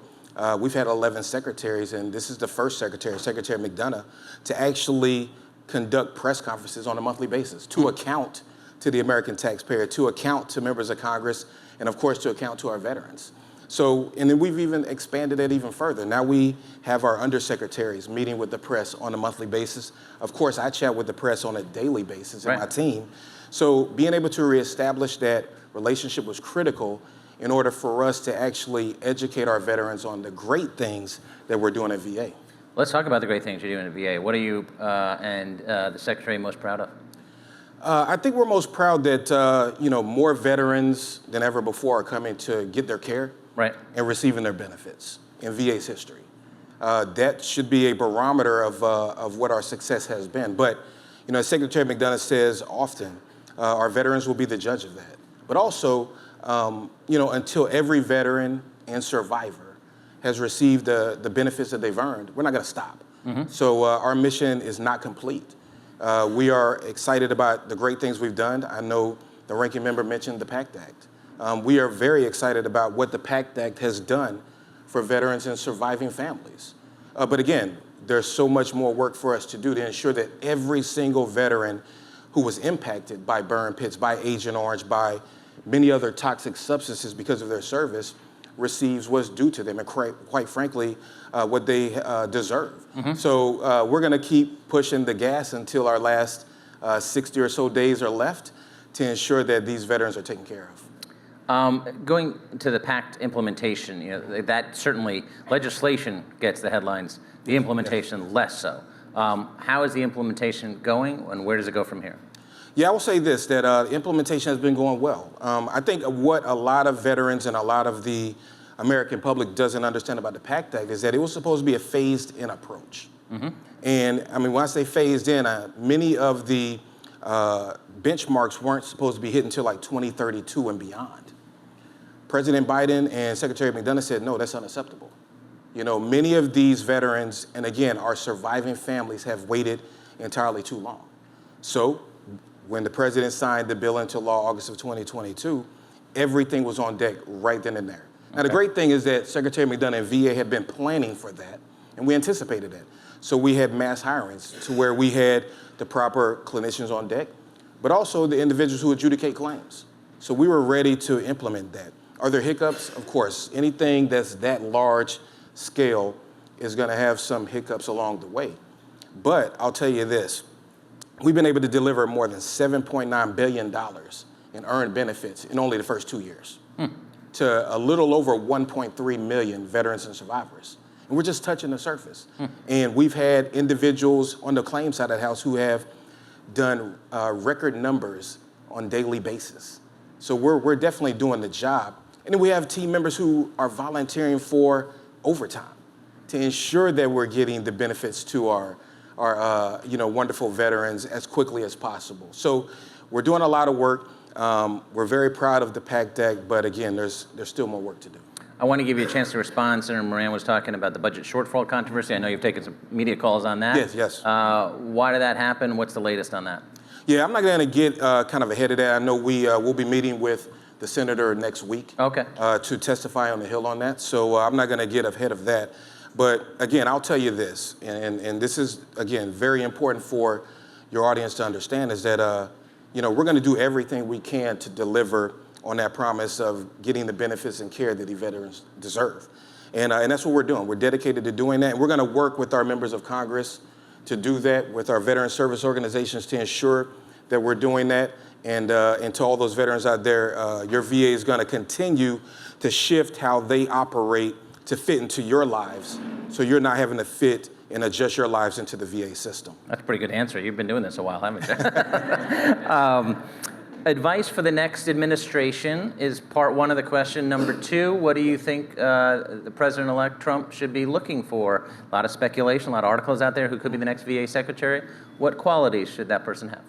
we've had 11 secretaries, and this is the first secretary, Secretary McDonough, to actually conduct press conferences on a monthly basis to account to the American taxpayer, to account to members of Congress, and of course to account to our veterans. So, and then we've even expanded it even further. Now we have our undersecretaries meeting with the press on a monthly basis. Of course, I chat with the press on a daily basis in my team. So being able to reestablish that relationship was critical in order for us to actually educate our veterans on the great things that we're doing at VA. Let's talk about the great things you're doing at VA. What are you and the Secretary most proud of? I think we're most proud that more veterans than ever before are coming to get their care and receiving their benefits in VA's history. That should be a barometer of what our success has been. But as Secretary McDonough says often, our veterans will be the judge of that. But also, until every veteran and survivor has received the benefits that they've earned, we're not going to stop. So our mission is not complete. We are excited about the great things we've done. I know the ranking member mentioned the PACT Act. We are very excited about what the PACT Act has done for veterans and surviving families. But again, there's so much more work for us to do to ensure that every single veteran who was impacted by burn pits, by Agent Orange, by many other toxic substances because of their service receives what's due to them, and quite frankly, what they deserve. So we're going to keep pushing the gas until our last 60 or so days are left to ensure that these veterans are taken care of. Going to the PACT implementation, that certainly legislation gets the headlines, the implementation less so. How is the implementation going, and where does it go from here? Yeah, I will say this, that implementation has been going well. I think what a lot of veterans and a lot of the American public doesn't understand about the PACT Act is that it was supposed to be a phased-in approach. And I mean, when I say phased in, many of the benchmarks weren't supposed to be hit until like 2032 and beyond. President Biden and Secretary McDonough said, no, that's unacceptable. Many of these veterans, and again, our surviving families, have waited entirely too long. So when the president signed the bill into law August of 2022, everything was on deck right then and there. Now, the great thing is that Secretary McDonough and VA have been planning for that and we anticipated that. So we had mass hirings to where we had the proper clinicians on deck, but also the individuals who adjudicate claims. So we were ready to implement that. Are there hiccups? Of course. Anything that's that large scale is going to have some hiccups along the way. But I'll tell you this, we've been able to deliver more than $7.9 billion in earned benefits in only the first 2 years to a little over 1.3 million veterans and survivors. And we're just touching the surface. And we've had individuals on the claims side of the house who have done record numbers on a daily basis. So we're definitely doing the job. And then we have team members who are volunteering for overtime to ensure that we're getting the benefits to our wonderful veterans as quickly as possible. So we're doing a lot of work. We're very proud of the PACT Act, but again, there's still more work to do. I want to give you a chance to respond. Senator Moran was talking about the budget shortfall controversy. I know you've taken some media calls on that. Yes. Why did that happen? What's the latest on that? Yeah, I'm not going to get kind of ahead of that. I know we'll be meeting with the senator next week to testify on the Hill on that. So I'm not going to get ahead of that. But again, I'll tell you this, and this is, again, very important for your audience to understand, is that we're going to do everything we can to deliver on that promise of getting the benefits and care that the veterans deserve. And that's what we're doing. We're dedicated to doing that. And we're going to work with our members of Congress to do that, with our veteran service organizations to ensure that we're doing that. And to all those veterans out there, your VA is going to continue to shift how they operate to fit into your lives, so you're not having to fit and adjust your lives into the VA system. That's a pretty good answer. You've been doing this a while, haven't you? Advice for the next administration is part one of the question. Number two, what do you think the President-elect Trump should be looking for? A lot of speculation, a lot of articles out there who could be the next VA secretary. What qualities should that person have?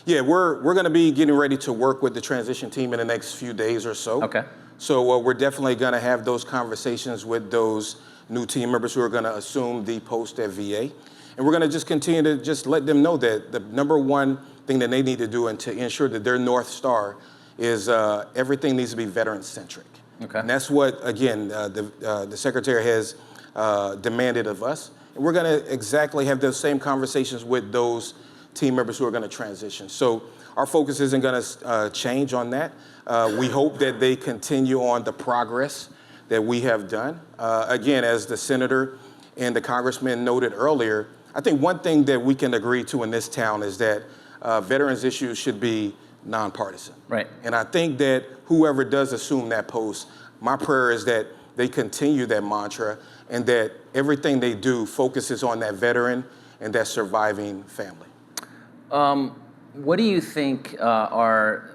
Yeah, we're going to be getting ready to work with the transition team in the next few days or so. Okay. So we're definitely going to have those conversations with those new team members who are going to assume the post at VA. And we're going to just continue to just let them know that the number one thing that they need to do and to ensure that their North Star is everything needs to be veteran-centric. Okay. And that's what, again, the Secretary has demanded of us. And we're going to exactly have those same conversations with those team members who are going to transition. So our focus isn't going to change on that. We hope that they continue on the progress that we have done. Again, as the senator and the congressman noted earlier, I think one thing that we can agree to in this town is that veterans issues should be nonpartisan. Right. And I think that whoever does assume that post, my prayer is that they continue that mantra and that everything they do focuses on that veteran and that surviving family. What do you think are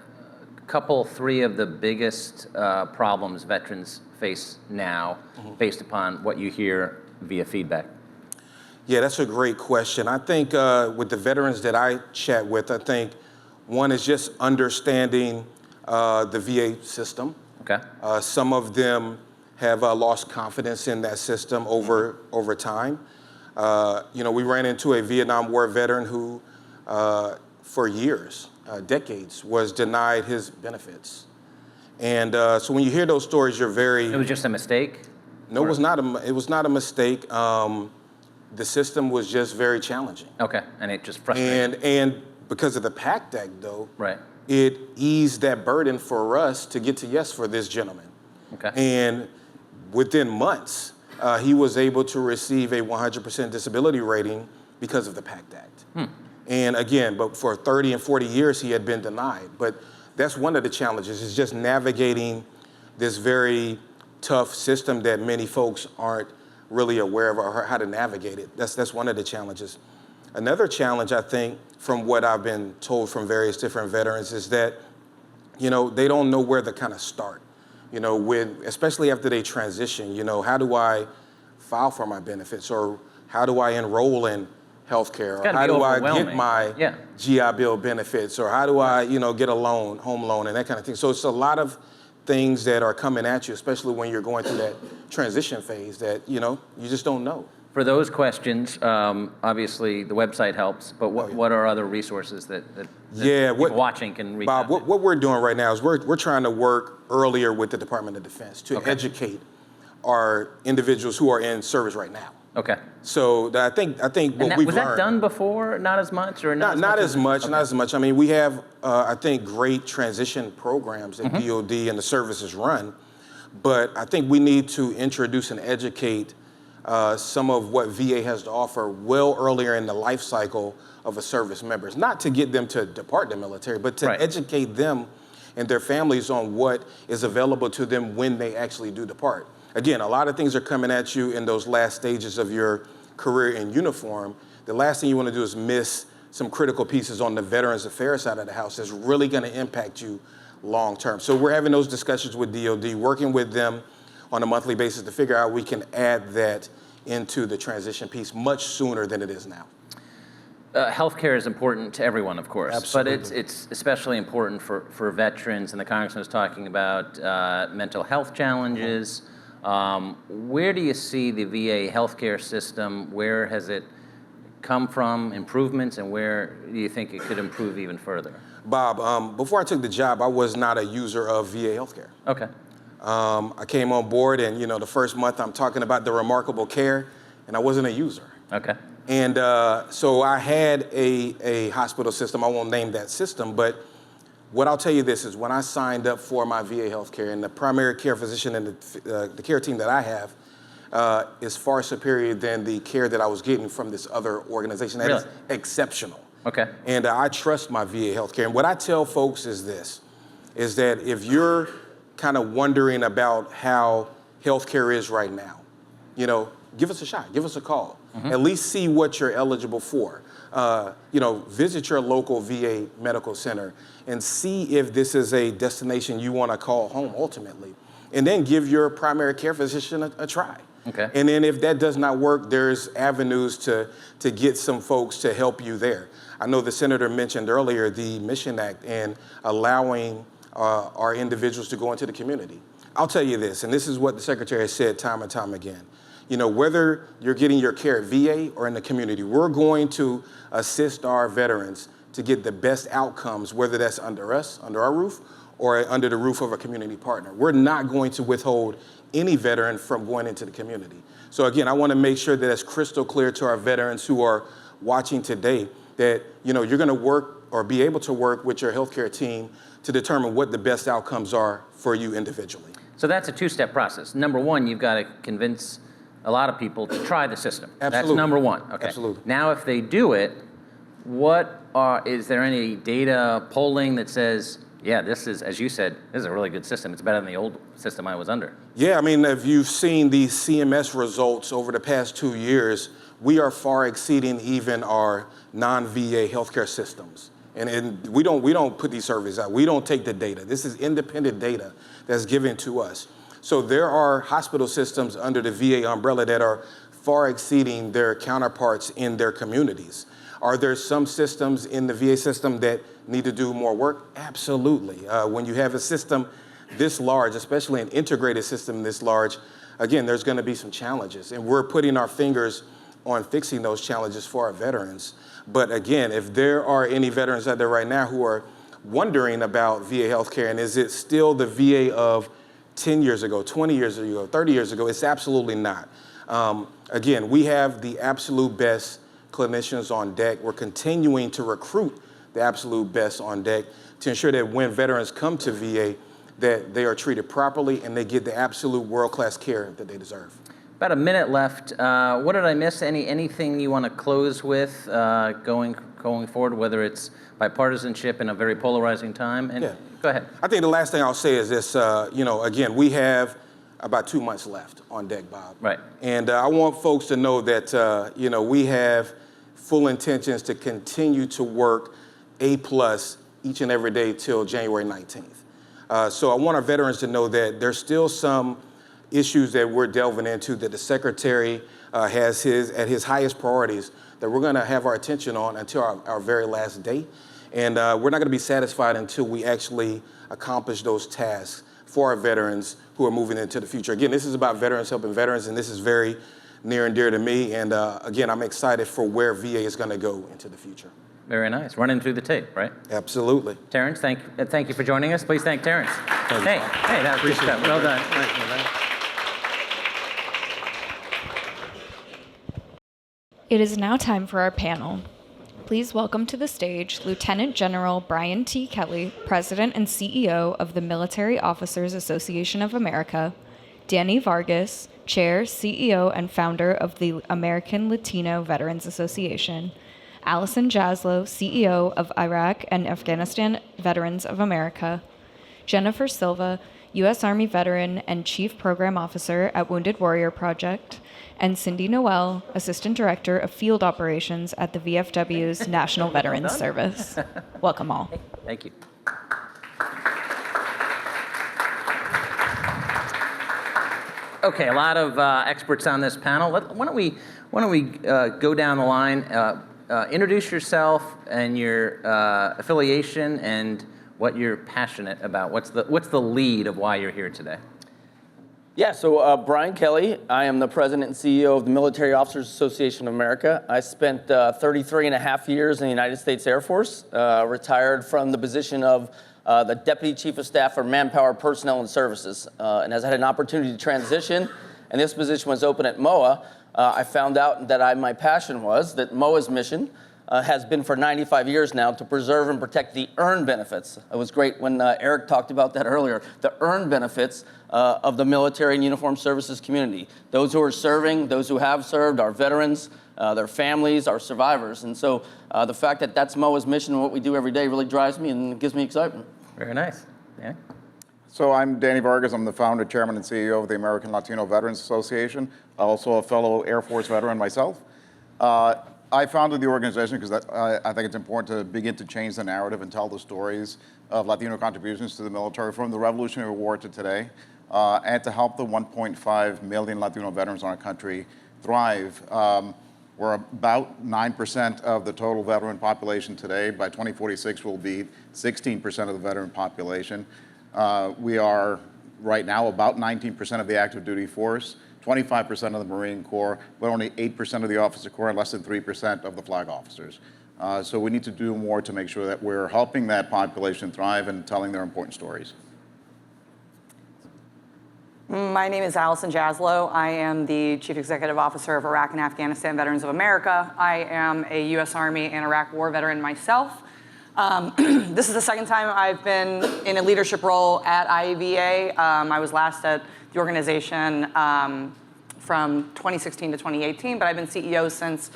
three of the biggest problems veterans face now, based upon what you hear via feedback? Yeah, that's a great question. I think with the veterans that I chat with, I think one is just understanding the VA system. Okay. Some of them have lost confidence in that system over time. We ran into a Vietnam War veteran who, for years, decades, was denied his benefits. And so when you hear those stories, you're very... It was just a mistake? No, it was not a mistake. The system was just very challenging. Okay, and it just frustrated. And because of the PACT Act, though, right, it eased that burden for us to get to yes for this gentleman. Okay. And within months, he was able to receive a 100% disability rating because of the PACT Act. And again, but for 30 and 40 years, he had been denied. But that's one of the challenges, is just navigating this very tough system that many folks aren't really aware of or how to navigate it. That's one of the challenges. Another challenge, I think, from what I've been told from various different veterans, is that, they don't know where to kind of start. Especially after they transition, how do I file for my benefits, or how do I enroll in healthcare, or how do I get my GI Bill benefits, or how do I, get a loan, home loan, and that kind of thing. So it's a lot of things that are coming at you, especially when you're going through that transition phase that, you just don't know. For those questions, obviously the website helps, but what are other resources that people watching can reach Bob, out to? what we're doing right now is we're trying to work earlier with the Department of Defense to educate our individuals who are in service right now. Okay. So I think what we've was learned. that done before? Not as much, or not Not much? as much. I mean, we have I think great transition programs that DoD and the services run, but I think we need to introduce and educate some of what VA has to offer well earlier in the life cycle of a service member. It's not to get them to depart the military, but to educate them and their families on what is available to them when they actually do depart. Again, a lot of things are coming at you in those last stages of your career in uniform. The last thing you want to do is miss some critical pieces on the Veterans Affairs side of the house that's really going to impact you long term. So we're having those discussions with DoD, working with them on a monthly basis to figure out we can add that into the transition piece much sooner than it is now. Healthcare is important to everyone, of course, Absolutely. but it's especially important for veterans. And the Congressman was talking about mental health challenges. Where do you see the VA healthcare system? Where has it come from, improvements, and where do you think it could improve even further? Bob, before I took the job, I was not a user of VA healthcare. Okay. I came on board, and the first month I'm talking about the remarkable care, and I wasn't a user. Okay. And so I had a hospital system. I won't name that system, but what I'll tell you this is when I signed up for my VA healthcare, and the primary care physician and the care team that I have is far superior than the care that I was getting from this other organization. That is exceptional. Okay. And I trust my VA healthcare. And what I tell folks is this, is that if you're kind of wondering about how healthcare is right now, give us a shot, give us a call. At least see what you're eligible for. Visit your local VA medical center and see if this is a destination you want to call home ultimately. And then give your primary care physician a try. Okay. And then if that does not work, there's avenues to get some folks to help you there. I know the senator mentioned earlier the Mission Act and allowing our individuals to go into the community. I'll tell you this, and this is what the secretary has said time and time again. Whether you're getting your care at VA or in the community, we're going to assist our veterans to get the best outcomes, whether that's under us, under our roof, or under the roof of a community partner. We're not going to withhold any veteran from going into the community. So again, I want to make sure that it's crystal clear to our veterans who are watching today that you're going to work or be able to work with your healthcare team to determine what the best outcomes are for you individually. So that's a two-step process. Number one, you've got to convince a lot of people to try the system. Absolutely. That's number one. Okay. Absolutely. Now, if they do it, is there any data polling that says, yeah, this is, as you said, this is a really good system. It's better than the old system I was under. Yeah, I mean, if you've seen these CMS results over the past 2 years, we are far exceeding even our non-VA healthcare systems. And we don't put these surveys out. We don't take the data. This is independent data that's given to us. So there are hospital systems under the VA umbrella that are far exceeding their counterparts in their communities. Are there some systems in the VA system that need to do more work? Absolutely. When you have a system this large, especially an integrated system this large, again, there's going to be some challenges. And we're putting our fingers on fixing those challenges for our veterans. But again, if there are any veterans out there right now who are wondering about VA healthcare, and is it still the VA of 10 years ago, 20 years ago, 30 years ago, it's absolutely not. Again, we have the absolute best clinicians on deck. We're continuing to recruit the absolute best on deck to ensure that when veterans come to VA, that they are treated properly and they get the absolute world-class care that they deserve. About a minute left. What did I miss? Anything you want to close with going forward, whether it's bipartisanship in a very polarizing time? And go ahead. I think the last thing I'll say is this, again, we have about 2 months left on deck, Bob. Right. And I want folks to know that, we have full intentions to continue to work A+ each and every day till January 19th. So I want our veterans to know that there's still some issues that we're delving into that the secretary has at his highest priorities that we're going to have our attention on until our very last day. And we're not going to be satisfied until we actually accomplish those tasks for our veterans who are moving into the future. Again, this is about veterans helping veterans, and this is very near and dear to me. And again, I'm excited for where VA is going to go into the future. Very nice. Running through the tape, right? Absolutely. Terrence, thank you for joining us. Please thank Terrence. Hey, that was good stuff. Well done. Thank you, man. It is now time for our panel. Please welcome to the stage Lieutenant General Brian T. Kelly, President and CEO of the Military Officers Association of America, Danny Vargas, Chair, CEO, and founder of the American Latino Veterans Association, Allison Jaslow, CEO of Iraq and Afghanistan Veterans of America, Jennifer Silva, U.S. Army veteran and Chief Program Officer at Wounded Warrior Project, and Cindy Noel, Assistant Director of Field Operations at the VFW's National Veterans Service. Welcome all. Thank you. Okay, a lot of experts on this panel. Why don't we go down the line? Introduce yourself and your affiliation and what you're passionate about. What's the lead of why you're here today? Yeah, so Brian Kelly, I am the president and CEO of the Military Officers Association of America. I spent 33 and a half years in the United States Air Force, retired from the position of the Deputy Chief of Staff for Manpower, Personnel, and Services. And as I had an opportunity to transition, and this position was open at MOA, I found out that my passion was that MOA's mission has been for 95 years now to preserve and protect the earned benefits. It was great when Eric talked about that earlier, the earned benefits of the military and uniformed services community. Those who are serving, those who have served, our veterans, their families, our survivors. And so the fact that that's MOA's mission and what we do every day really drives me and gives me excitement. Very nice. Yeah. So I'm Danny Vargas. I'm the founder, chairman, and CEO of the American Latino Veterans Association. Also a fellow Air Force veteran myself. I founded the organization because I think it's important to begin to change the narrative and tell the stories of Latino contributions to the military from the Revolutionary War to today, and to help the 1.5 million Latino veterans in our country thrive. We're about 9% of the total veteran population today. By 2046, we'll be 16% of the veteran population. We are right now about 19% of the active duty force, 25% of the Marine Corps, but only 8% of the Officer Corps and less than 3% of the flag officers. So we need to do more to make sure that we're helping that population thrive and telling their important stories. My name is Allison Jaslow. I am the Chief Executive Officer of Iraq and Afghanistan Veterans of America. I am a U.S. Army and Iraq War veteran myself. This is the second time I've been in a leadership role at IAVA. I was last at the organization from 2016 to 2018, but I've been CEO since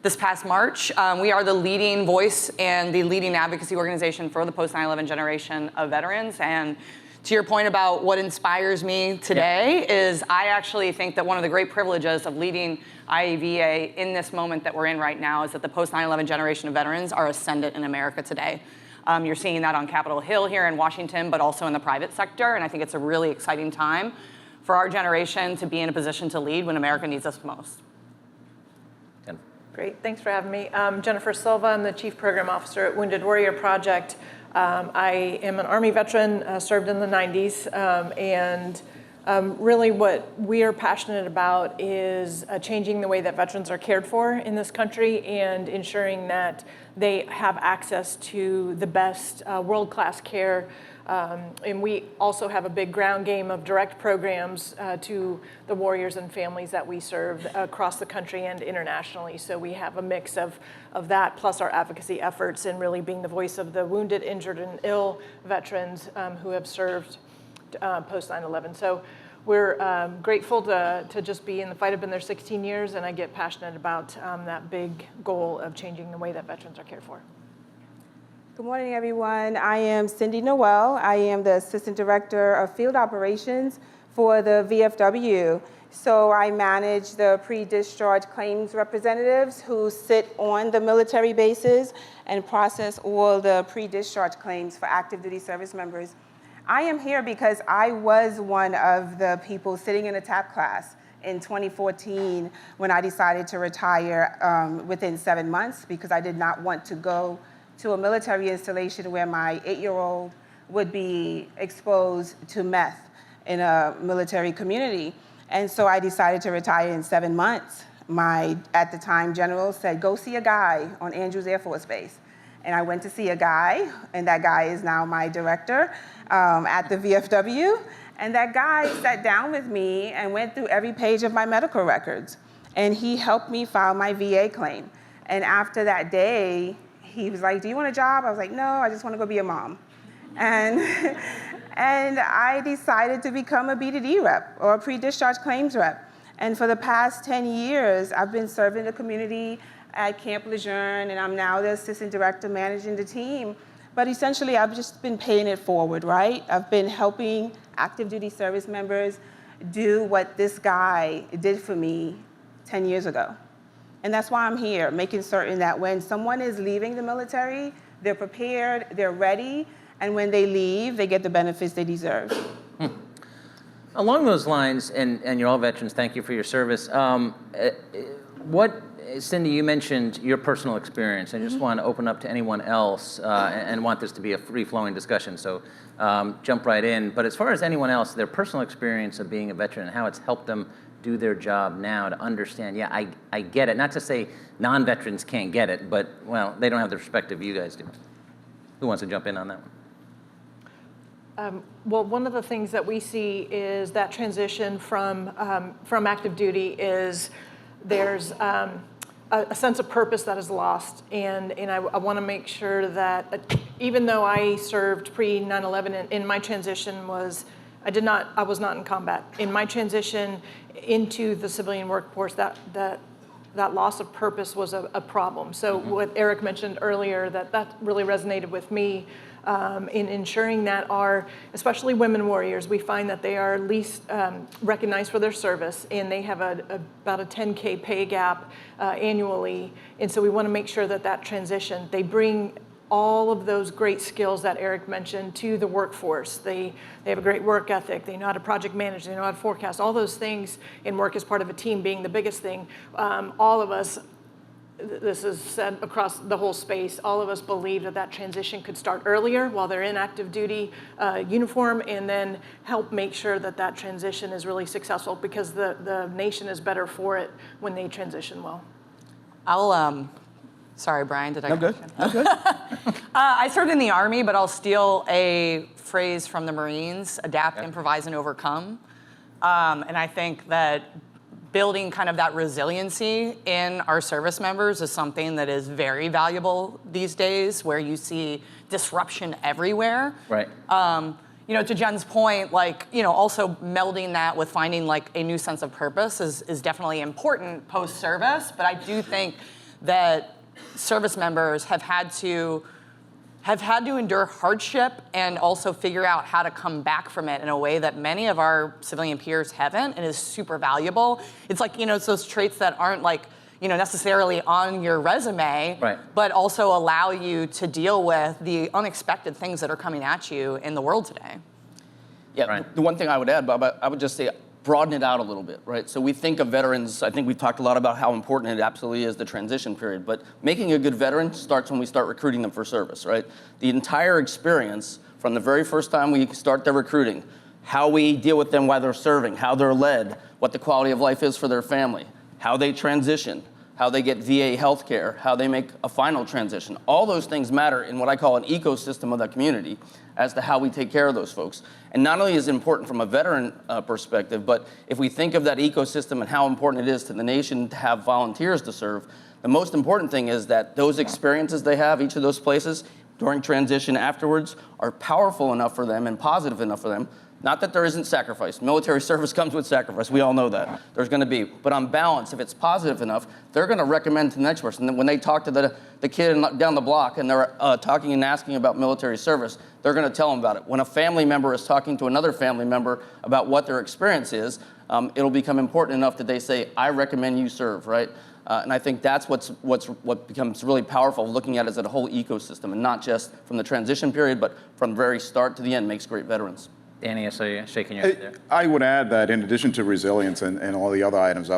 this past March. We are the leading voice and the leading advocacy organization for the post 9/11 generation of veterans. And to your point about what inspires me today is I actually think that one of the great privileges of leading IAVA in this moment that we're in right now is that the post 9/11 generation of veterans are ascendant in America today. You're seeing that on Capitol Hill here in Washington, but also in the private sector. And I think it's a really exciting time for our generation to be in a position to lead when America needs us most. Great, thanks for having me. Jennifer Silva, I'm the Chief Program Officer at Wounded Warrior Project. I am an Army veteran, served in the 90s, and really what we are passionate about is changing the way that veterans are cared for in this country and ensuring that they have access to the best world-class care. And we also have a big ground game of direct programs to the warriors and families that we serve across the country and internationally. So we have a mix of that plus our advocacy efforts and really being the voice of the wounded, injured, and ill veterans who have served post 9/11. So we're grateful to just be in the fight. I've been there 16 years, and I get passionate about that big goal of changing the way that veterans are cared for. Good morning, everyone. I am Cindy Noel. I am the Assistant Director of Field Operations for the VFW. So I manage the pre-discharge claims representatives who sit on the military bases and process all the pre-discharge claims for active duty service members. I am here because I was one of the people sitting in a TAP class in 2014 when I decided to retire within 7 months because I did not want to go to a military installation where my 8-year-old would be exposed to meth in a military community. And so I decided to retire in 7 months. My, at the time, general said, go see a guy on Andrews Air Force Base. And I went to see a guy, and that guy is now my director at the VFW. And that guy sat down with me and went through every page of my medical records. and he helped me file my VA claim. And after that day, he was like, do you want a job? I was like, no, I just want to go be a mom. And, and I decided to become a B2D rep, or a pre-discharge claims rep. And for the past 10 years, I've been serving the community at Camp Lejeune, and I'm now the assistant director managing the team. But essentially, I've just been paying it forward, right? I've been helping active duty service members do what this guy did for me 10 years ago. And that's why I'm here, making certain that when someone is leaving the military, they're prepared, they're ready, and when they leave, they get the benefits they deserve. Along those lines, and you're all veterans, thank you for your service. Cindy, you mentioned your personal experience, and I just want to open up to anyone else and want this to be a free-flowing discussion, so jump right in. But as far as anyone else, their personal experience of being a veteran and how it's helped them do their job now, to understand, yeah, I get it. Not to say non-veterans can't get it, but, well, they don't have the perspective you guys do. Who wants to jump in on that one? Well, one of the things that we see is that transition from active duty is there's a sense of purpose that is lost. And I want to make sure that even though I served pre-9/11, in my transition I was not in combat. In my transition into the civilian workforce, that loss of purpose was a problem. So what Eric mentioned earlier, that really resonated with me in ensuring that especially women warriors, we find that they are least recognized for their service, and they have about a 10K pay gap annually. And so we want to make sure that transition, they bring all of those great skills that Eric mentioned to the workforce. They have a great work ethic. They know how to project manage. They know how to forecast. All those things in work as part of a team being the biggest thing. All of us, this is said across the whole space, all of us believe that transition could start earlier while they're in active duty uniform, and then help make sure that transition is really successful, because the nation is better for it when they transition well. Sorry, Brian, did I? I'm good. I'm good. I served in the Army, but I'll steal a phrase from the Marines: adapt, improvise, and overcome. And I think that building kind of that resiliency in our service members is something that is very valuable these days, where you see disruption everywhere. Right. To Jen's point, also melding that with finding a new sense of purpose is definitely important post-service. But I do think that service members have had to endure hardship and also figure out how to come back from it in a way that many of our civilian peers haven't, and is super valuable. It's it's those traits that aren't necessarily on your resume, right, but also allow you to deal with the unexpected things that are coming at you in the world today. Yeah, right. The one thing I would add, Bob, I would just say, broaden it out a little bit, right? So we think of veterans, I think we've talked a lot about how important it absolutely is, the transition period, but making a good veteran starts when we start recruiting them for service, right? The entire experience, from the very first time we start their recruiting, how we deal with them while they're serving, how they're led, what the quality of life is for their family, how they transition, how they get VA healthcare, how they make a final transition. All those things matter in what I call an ecosystem of that community as to how we take care of those folks. And not only is it important from a veteran perspective, but if we think of that ecosystem and how important it is to the nation to have volunteers to serve, the most important thing is that those experiences they have, each of those places, during transition afterwards, are powerful enough for them and positive enough for them. Not that there isn't sacrifice. Military service comes with sacrifice. We all know that. There's going to be. But on balance, if it's positive enough, they're going to recommend to the next person. And when they talk to the kid down the block and they're talking and asking about military service, they're going to tell them about it. When a family member is talking to another family member about what their experience is, it'll become important enough that they say, I recommend you serve, right? And I think that's what becomes really powerful, looking at it as a whole ecosystem, and not just from the transition period, but from the very start to the end, makes great veterans. Danny, I saw you shaking your head there. I would add that in addition to resilience and all the other items,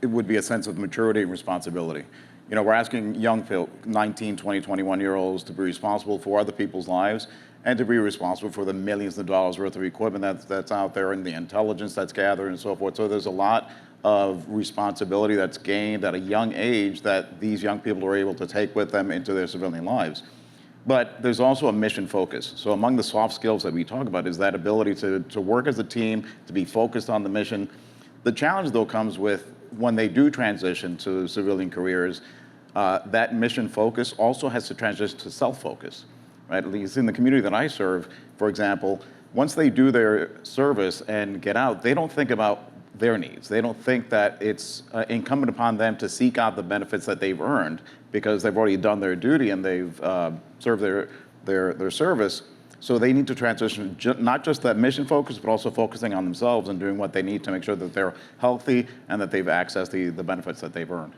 it would be a sense of maturity and responsibility. We're asking young people, 19, 20, 21-year-olds, to be responsible for other people's lives and to be responsible for the millions of dollars worth of equipment that's out there and the intelligence that's gathered and so forth. So there's a lot of responsibility that's gained at a young age that these young people are able to take with them into their civilian lives. But there's also a mission focus. So among the soft skills that we talk about is that ability to work as a team, to be focused on the mission. The challenge, though, comes with when they do transition to civilian careers, that mission focus also has to transition to self-focus, right? At least in the community that I serve, for example, once they do their service and get out, they don't think about their needs. They don't think that it's incumbent upon them to seek out the benefits that they've earned because they've already done their duty and they've served their service. So they need to transition not just that mission focus, but also focusing on themselves and doing what they need to make sure that they're healthy and that they've accessed the benefits that they've earned.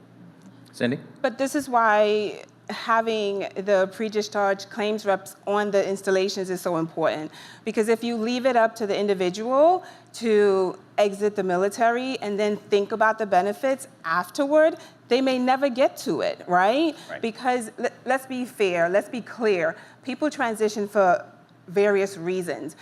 Cindy? But this is why having the pre-discharge claims reps on the installations is so important. Because if you leave it up to the individual to exit the military and then think about the benefits afterward, they may never get to it, right? Because let's be fair, let's be clear. People transition for various reasons.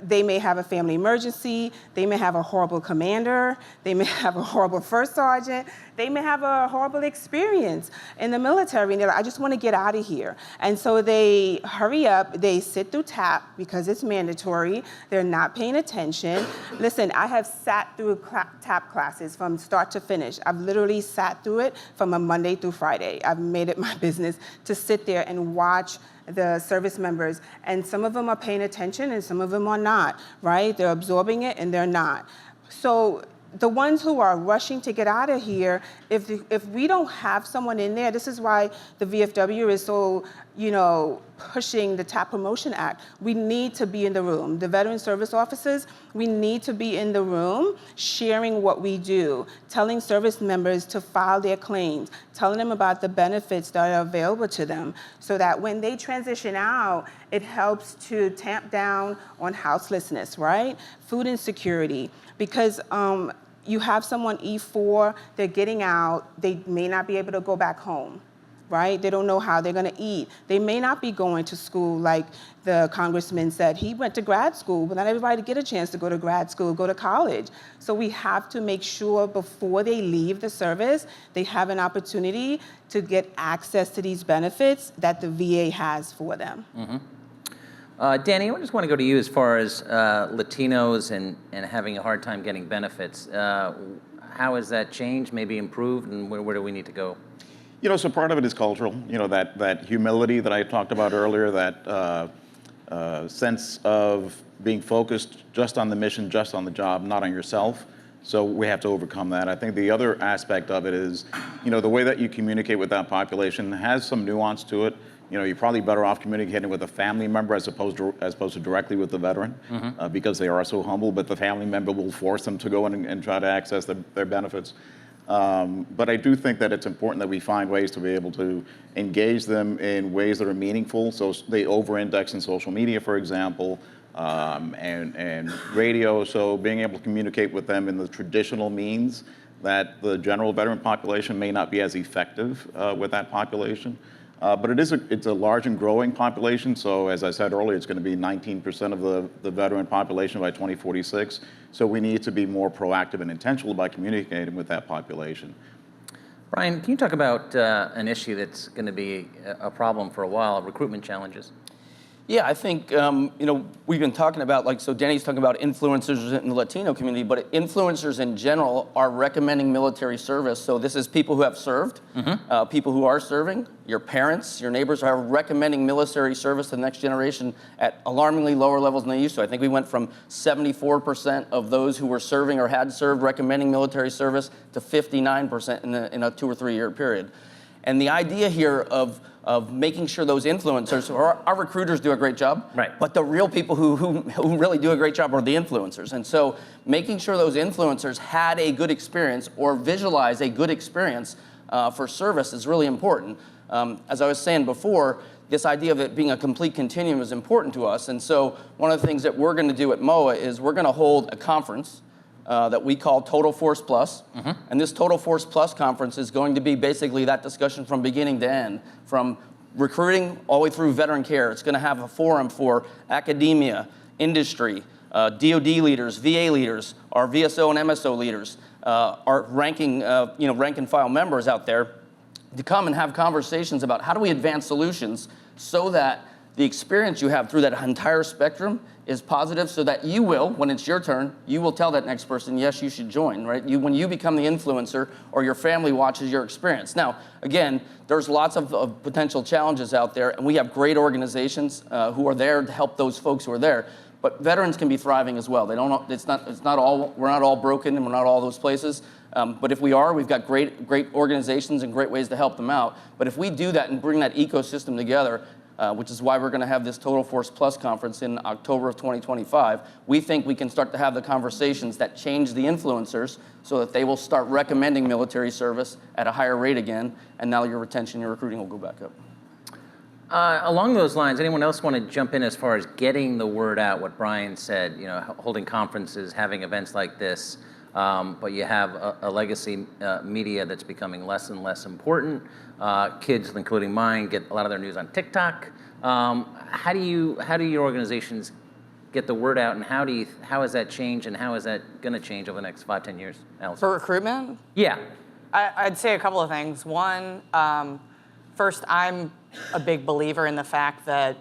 They may have a family emergency, they may have a horrible commander, they may have a horrible first sergeant, they may have a horrible experience in the military, and they're like, I just want to get out of here. And so they hurry up, they sit through TAP because it's mandatory, they're not paying attention. Listen, I have sat through TAP classes from start to finish. I've literally sat through it from a Monday through Friday. I've made it my business to sit there and watch the service members, and some of them are paying attention and some of them are not, right? They're absorbing it and they're not. So the ones who are rushing to get out of here, if we don't have someone in there, this is why the VFW is so, pushing the TAP Promotion Act. We need to be in the room. The veteran service officers, we need to be in the room sharing what we do, telling service members to file their claims, telling them about the benefits that are available to them, so that when they transition out, it helps to tamp down on houselessness, right? Food insecurity, because you have someone E4, they're getting out, they may not be able to go back home, right? They don't know how they're gonna eat. They may not be going to school like the congressman said. He went to grad school, but not everybody get a chance to go to grad school, go to college. So we have to make sure before they leave the service, they have an opportunity to get access to these benefits that the VA has for them. Mm-hmm. Danny, I just want to go to you as far as Latinos and having a hard time getting benefits. How has that changed, maybe improved, and where do we need to go? So part of it is cultural, that humility that I talked about earlier, that sense of being focused just on the mission, just on the job, not on yourself. So we have to overcome that. I think the other aspect of it is, the way that you communicate with that population has some nuance to it. You're probably better off communicating with a family member as opposed to directly with the veteran, because they are so humble, but the family member will force them to go in and try to access their benefits. But I do think that it's important that we find ways to be able to engage them in ways that are meaningful. So they over-index in social media, for example, and radio. So being able to communicate with them in the traditional means that the general veteran population may not be as effective with that population. But it's a large and growing population. So as I said earlier, it's going to be 19% of the veteran population by 2046. So we need to be more proactive and intentional about communicating with that population. Brian, can you talk about an issue that's going to be a problem for a while, recruitment challenges? Yeah, I think, we've been talking about, so Danny's talking about influencers in the Latino community, but influencers in general are recommending military service. So this is people who have served, people who are serving, your parents, your neighbors are recommending military service to the next generation at alarmingly lower levels than they used to. I think we went from 74% of those who were serving or had served recommending military service to 59% in a 2 or 3 year period. And the idea here of making sure those influencers, our recruiters do a great job, right, but the real people who really do a great job are the influencers. And so making sure those influencers had a good experience or visualize a good experience for service is really important. As I was saying before, this idea of it being a complete continuum is important to us. And so one of the things that we're going to do at MOA is we're going to hold a conference that we call Total Force Plus. And this Total Force Plus conference is going to be basically that discussion from beginning to end, from recruiting all the way through veteran care. It's going to have a forum for academia, industry, DOD leaders, VA leaders, our VSO and MSO leaders, our rank and file members out there to come and have conversations about how do we advance solutions so that the experience you have through that entire spectrum is positive, so that you will, when it's your turn, you will tell that next person, yes, you should join, right? When you become the influencer or your family watches your experience. Now, again, there's lots of potential challenges out there, and we have great organizations who are there to help those folks who are there. But veterans can be thriving as well. It's not all, we're not all broken and we're not all those places. But if we are, we've got great organizations and great ways to help them out. But if we do that and bring that ecosystem together, which is why we're going to have this Total Force Plus conference in October of 2025, we think we can start to have the conversations that change the influencers so that they will start recommending military service at a higher rate again, and now your retention, your recruiting will go back up. Along those lines, anyone else want to jump in as far as getting the word out, what Brian said, holding conferences, having events like this, but you have a legacy media that's becoming less and less important. Kids, including mine, get a lot of their news on TikTok. How do your organizations get the word out, and how has that changed, and how is that going to change over the next 5-10 years, Allison? For recruitment? Yeah. I'd say a couple of things. One, first, I'm a big believer in the fact that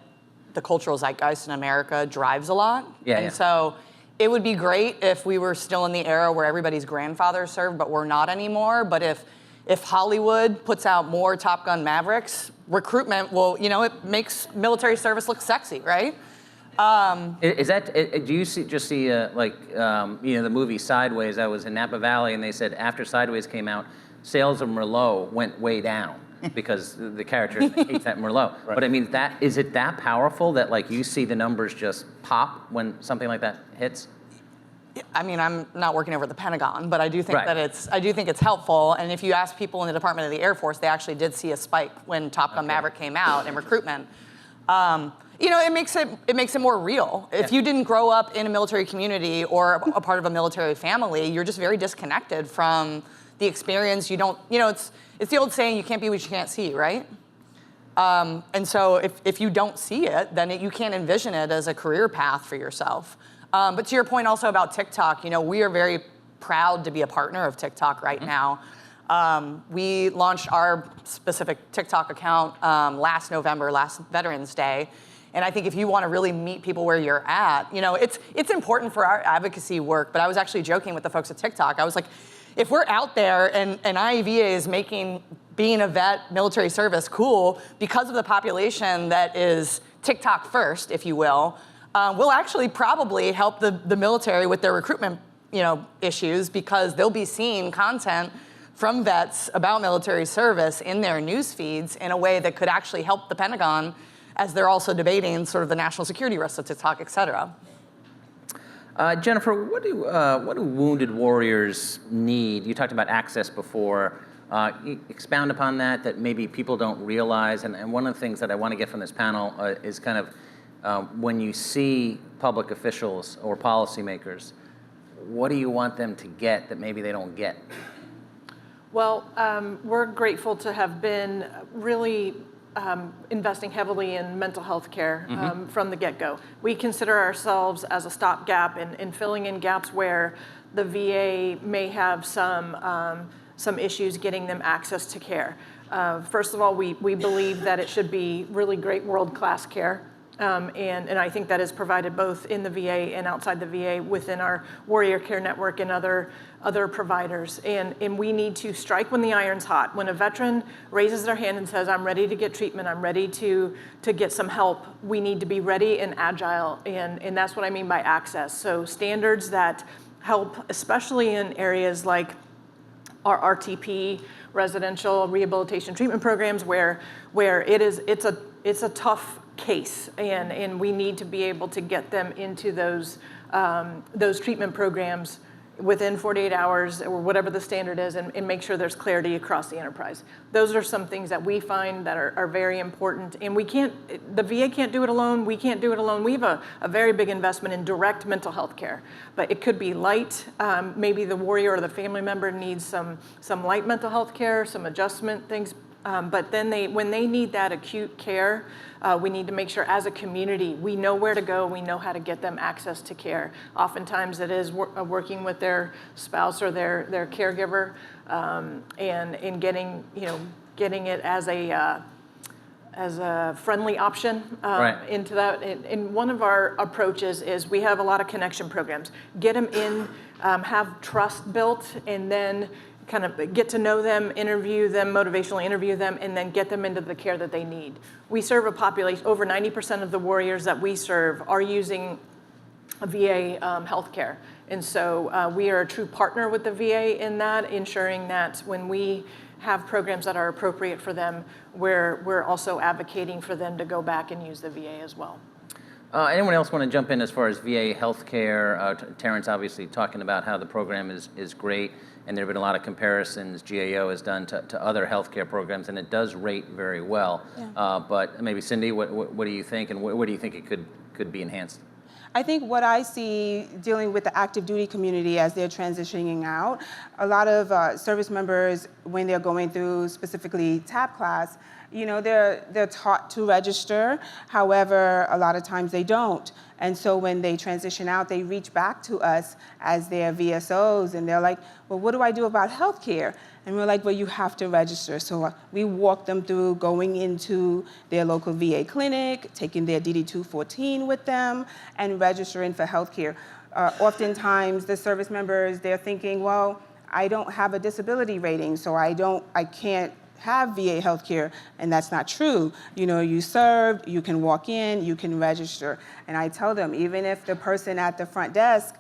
the cultural zeitgeist in America drives a lot. So it would be great if we were still in the era where everybody's grandfather served, but we're not anymore. But if Hollywood puts out more Top Gun Mavericks, recruitment will, it makes military service look sexy, right? Is that, do you see the movie Sideways? I was in Napa Valley, and they said after Sideways came out, sales of Merlot went way down because the character hates that Merlot. Right. But I mean, is it that powerful that you see the numbers just pop when something like that hits? I mean, I'm not working over at the Pentagon, but I do think that it's helpful. And if you ask people in the Department of the Air Force, they actually did see a spike when Top Gun Maverick came out in recruitment. It makes it more real. If you didn't grow up in a military community or a part of a military family, you're just very disconnected from the experience. You don't, it's the old saying, you can't be what you can't see, right? And so if you don't see it, then you can't envision it as a career path for yourself. But to your point also about TikTok, we are very proud to be a partner of TikTok right now. We launched our specific TikTok account last November, last Veterans Day. And I think if you want to really meet people where you're at, it's important for our advocacy work, but I was actually joking with the folks at TikTok. I was like, if we're out there and IEVA is making being a vet, military service cool because of the population that is TikTok first, if you will, we'll actually probably help the military with their recruitment issues, because they'll be seeing content from vets about military service in their news feeds in a way that could actually help the Pentagon as they're also debating sort of the national security risks of TikTok, et cetera. Jennifer, what do wounded warriors need? You talked about access before. Expound upon that maybe people don't realize. And one of the things that I want to get from this panel is kind of when you see public officials or policymakers, what do you want them to get that maybe they don't get? Well, we're grateful to have been really investing heavily in mental health care from the get-go. We consider ourselves as a stopgap in filling in gaps where the VA may have some issues getting them access to care. First of all, we believe that it should be really great world-class care. And I think that is provided both in the VA and outside the VA within our Warrior Care Network and other providers. And we need to strike when the iron's hot. When a veteran raises their hand and says, I'm ready to get treatment, I'm ready to get some help, we need to be ready and agile. And that's what I mean by access. So standards that help, especially in areas like our RTP, residential rehabilitation treatment programs, where it's a tough case, and we need to be able to get them into those treatment programs within 48 hours or whatever the standard is, and make sure there's clarity across the enterprise. Those are some things that we find that are very important, and the VA can't do it alone, we can't do it alone. We have a very big investment in direct mental health care, but it could be light. Maybe the warrior or the family member needs some light mental health care, some adjustment things, but then when they need that acute care, we need to make sure as a community we know where to go, we know how to get them access to care. Oftentimes it is working with their spouse or their caregiver, and getting it as a friendly option into that. And one of our approaches is we have a lot of connection programs. Get them in, have trust built, and then kind of get to know them, interview them, motivationally interview them, and then get them into the care that they need. We serve a population, over 90% of the warriors that we serve are using VA healthcare. And so we are a true partner with the VA in that, ensuring that when we have programs that are appropriate for them, we're also advocating for them to go back and use the VA as well. Anyone else want to jump in as far as VA healthcare? Terrence obviously talking about how the program is great, and there have been a lot of comparisons GAO has done to other healthcare programs, and it does rate very well. Yeah. But maybe Cindy, what do you think, and what do you think it could be enhanced? I think what I see dealing with the active duty community as they're transitioning out, a lot of service members, when they're going through specifically TAP class, you know, they're taught to register. However, a lot of times they don't. And so when they transition out, they reach back to us as their VSOs, and they're like, well, what do I do about healthcare? And we're like, well, you have to register. So we walk them through going into their local VA clinic, taking their DD-214 with them, and registering for healthcare. Oftentimes, the service members, they're thinking, well, I don't have a disability rating, so I can't have VA healthcare, and that's not true. You know, you served, you can walk in, you can register. And I tell them, even if the person at the front desk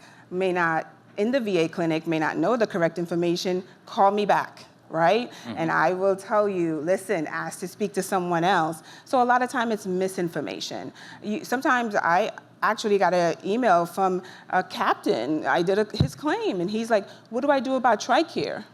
in the VA clinic may not know the correct information, call me back, right? Mm-hmm. And I will tell you, listen, ask to speak to someone else. So a lot of time it's misinformation. Sometimes I actually got an email from a captain. I did his claim, and he's like, what do I do about TRICARE?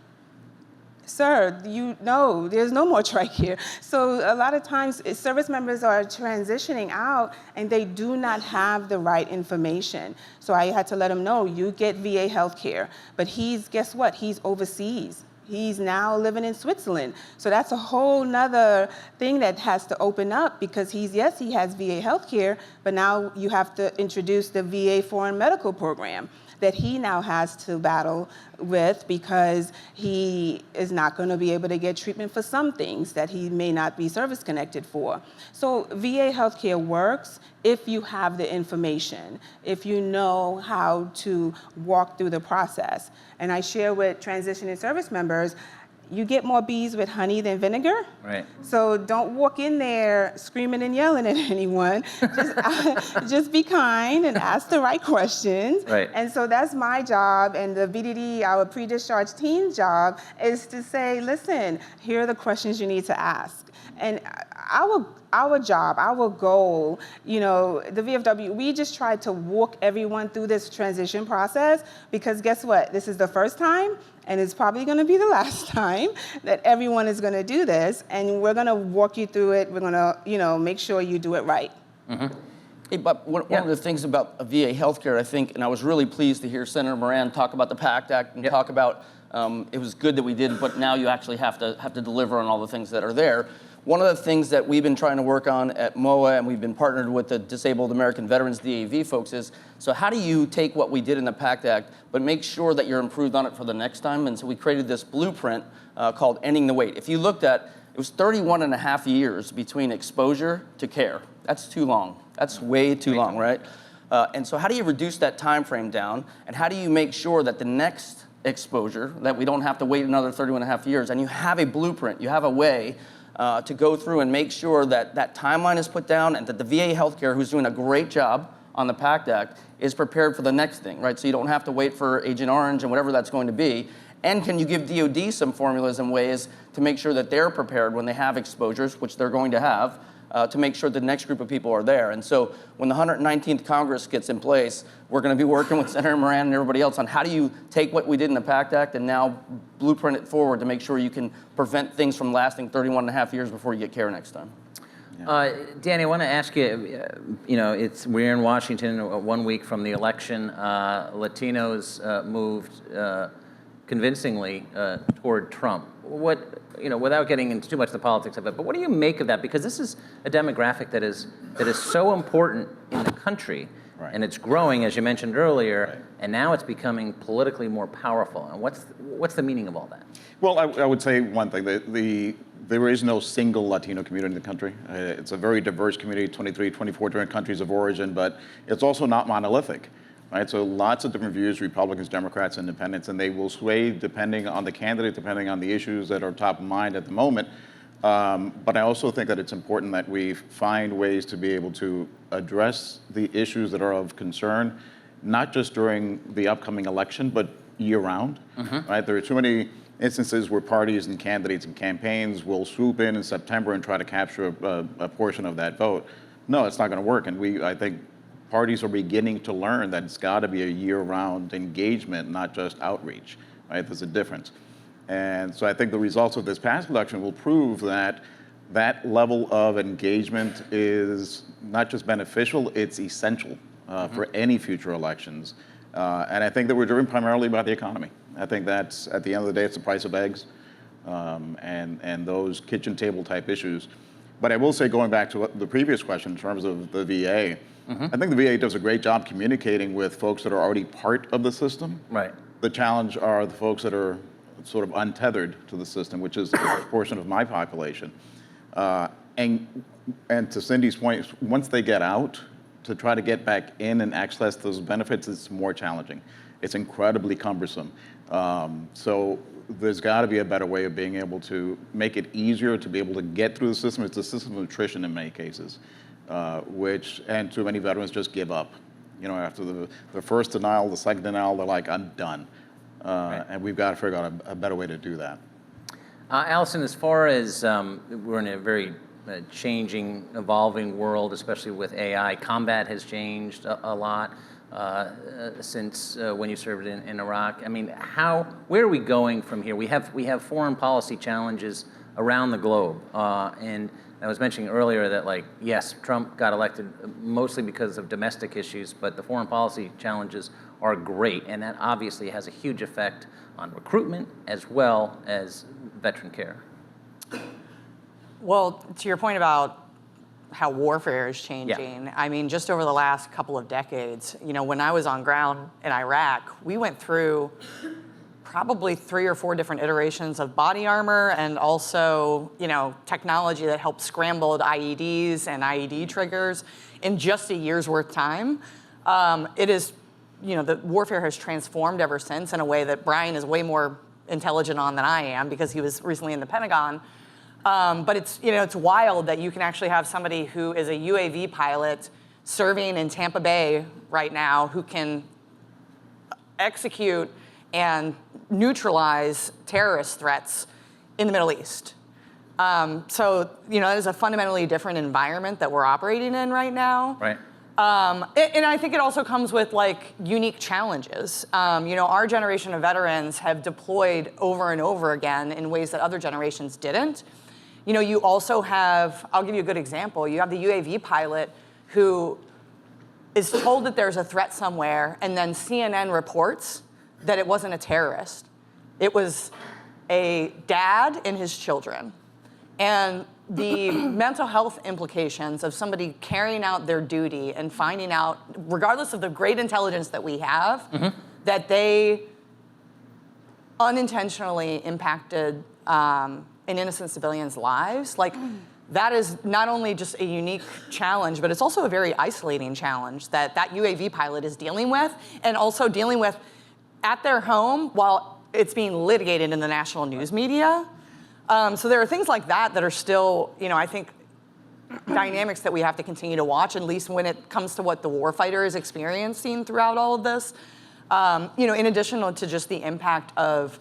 Sir, you know, there's no more TRICARE. So a lot of times service members are transitioning out and they do not have the right information. So I had to let them know, you get VA healthcare, but guess what? He's overseas. He's now living in Switzerland. So that's a whole nother thing that has to open up, because he has VA healthcare, but now you have to introduce the VA foreign medical program that he now has to battle with, because he is not going to be able to get treatment for some things that he may not be service connected for. So VA healthcare works if you have the information, if you know how to walk through the process. And I share with transitioning service members, you get more bees with honey than vinegar. Right. So don't walk in there screaming and yelling at anyone. Just be kind and ask the right questions. Right. And so that's my job, and the BDD, our pre-discharge team's job, is to say, listen, here are the questions you need to ask. And our job, our goal, you know, the VFW, we just try to walk everyone through this transition process, because guess what? This is the first time, and it's probably going to be the last time that everyone is going to do this, and we're going to walk you through it. We're going to, you know, make sure you do it right. Mm-hmm. Hey, but one of the things about VA healthcare, I think, and I was really pleased to hear Senator Moran talk about the PACT Act and talk about it was good that we did, but now you actually have to deliver on all the things that are there. One of the things that we've been trying to work on at MOA, and we've been partnered with the Disabled American Veterans, DAV folks, is, so how do you take what we did in the PACT Act, but make sure that you're improved on it for the next time? And so we created this blueprint called Ending the Wait. If you looked at, it was 31 and a half years between exposure to care. That's too long. That's way too long, right? And so how do you reduce that time frame down? And how do you make sure that the next exposure, that we don't have to wait another 31 and a half years, and you have a blueprint, you have a way to go through and make sure that that timeline is put down, and that the VA healthcare, who's doing a great job on the PACT Act, is prepared for the next thing, right? So you don't have to wait for Agent Orange and whatever that's going to be. And can you give DOD some formulas and ways to make sure that they're prepared when they have exposures, which they're going to have, to make sure the next group of people are there. And so when the 119th Congress gets in place, we're going to be working with Senator Moran and everybody else on how do you take what we did in the PACT Act and now blueprint it forward to make sure you can prevent things from lasting 31 and a half years before you get care next time. Danny, I want to ask you, we're in Washington 1 week from the election. Latinos moved convincingly toward Trump. Without getting into too much of the politics of it, but what do you make of that? Because this is a demographic that is so important in the country, right, and it's growing, as you mentioned earlier, right, and now it's becoming politically more powerful. And what's the meaning of all that? Well, I would say one thing. The there is no single Latino community in the country. It's a very diverse community, 23, 24 different countries of origin, but it's also not monolithic, right? So lots of different views, Republicans, Democrats, Independents, and they will sway depending on the candidate, depending on the issues that are top of mind at the moment. But I also think that it's important that we find ways to be able to address the issues that are of concern, not just during the upcoming election, but year-round, right? There are too many instances where parties and candidates and campaigns will swoop in September and try to capture a portion of that vote. No, it's not going to work. And I think parties are beginning to learn that it's got to be a year-round engagement, not just outreach, right? There's a difference. And so I think the results of this past election will prove that that level of engagement is not just beneficial, it's essential for any future elections. And I think that we're driven primarily by the economy. I think that's, at the end of the day, it's the price of eggs and those kitchen table type issues. But I will say, going back to the previous question in terms of the VA, I think the VA does a great job communicating with folks that are already part of the system. Right. The challenge are the folks that are sort of untethered to the system, which is a large portion of my population. And to Cindy's point, once they get out, to try to get back in and access those benefits is more challenging. It's incredibly cumbersome. So there's got to be a better way of being able to make it easier to be able to get through the system. It's a system of attrition in many cases, and too many veterans just give up. You know, after the first denial, the second denial, they're like, I'm done. And we've got to figure out a better way to do that. Allison, as far as we're in a very changing, evolving world, especially with AI, combat has changed a lot since when you served in Iraq. I mean, where are we going from here? We have foreign policy challenges around the globe, and I was mentioning earlier that, like, yes, Trump got elected mostly because of domestic issues, but the foreign policy challenges are great, and that obviously has a huge effect on recruitment as well as veteran care. Well, to your point about how warfare is changing, I mean, just over the last couple of decades, you know, when I was on ground in Iraq, we went through probably 3 or 4 different iterations of body armor and also, you know, technology that helped scramble IEDs and IED triggers in just a year's worth of time. It is, you know, the warfare has transformed ever since in a way that Brian is way more intelligent on than I am because he was recently in the Pentagon. But it's, you know, it's wild that you can actually have somebody who is a UAV pilot serving in Tampa Bay right now who can execute and neutralize terrorist threats in the Middle East. So, you know, that is a fundamentally different environment that we're operating in right now. Right. And I think it also comes with, like, unique challenges. You know, our generation of veterans have deployed over and over again in ways that other generations didn't. You know, you also have, I'll give you a good example, you have the UAV pilot who is told that there's a threat somewhere, and then CNN reports that it wasn't a terrorist. It was a dad and his children. And the mental health implications of somebody carrying out their duty and finding out, regardless of the great intelligence that we have, that they unintentionally impacted an innocent civilian's lives, like, that is not only just a unique challenge, but it's also a very isolating challenge that UAV pilot is dealing with, and also dealing with at their home while it's being litigated in the national news media. So there are things like that that are still, you know, I think, dynamics that we have to continue to watch, at least when it comes to what the warfighter is experiencing throughout all of this. You know, in addition to just the impact of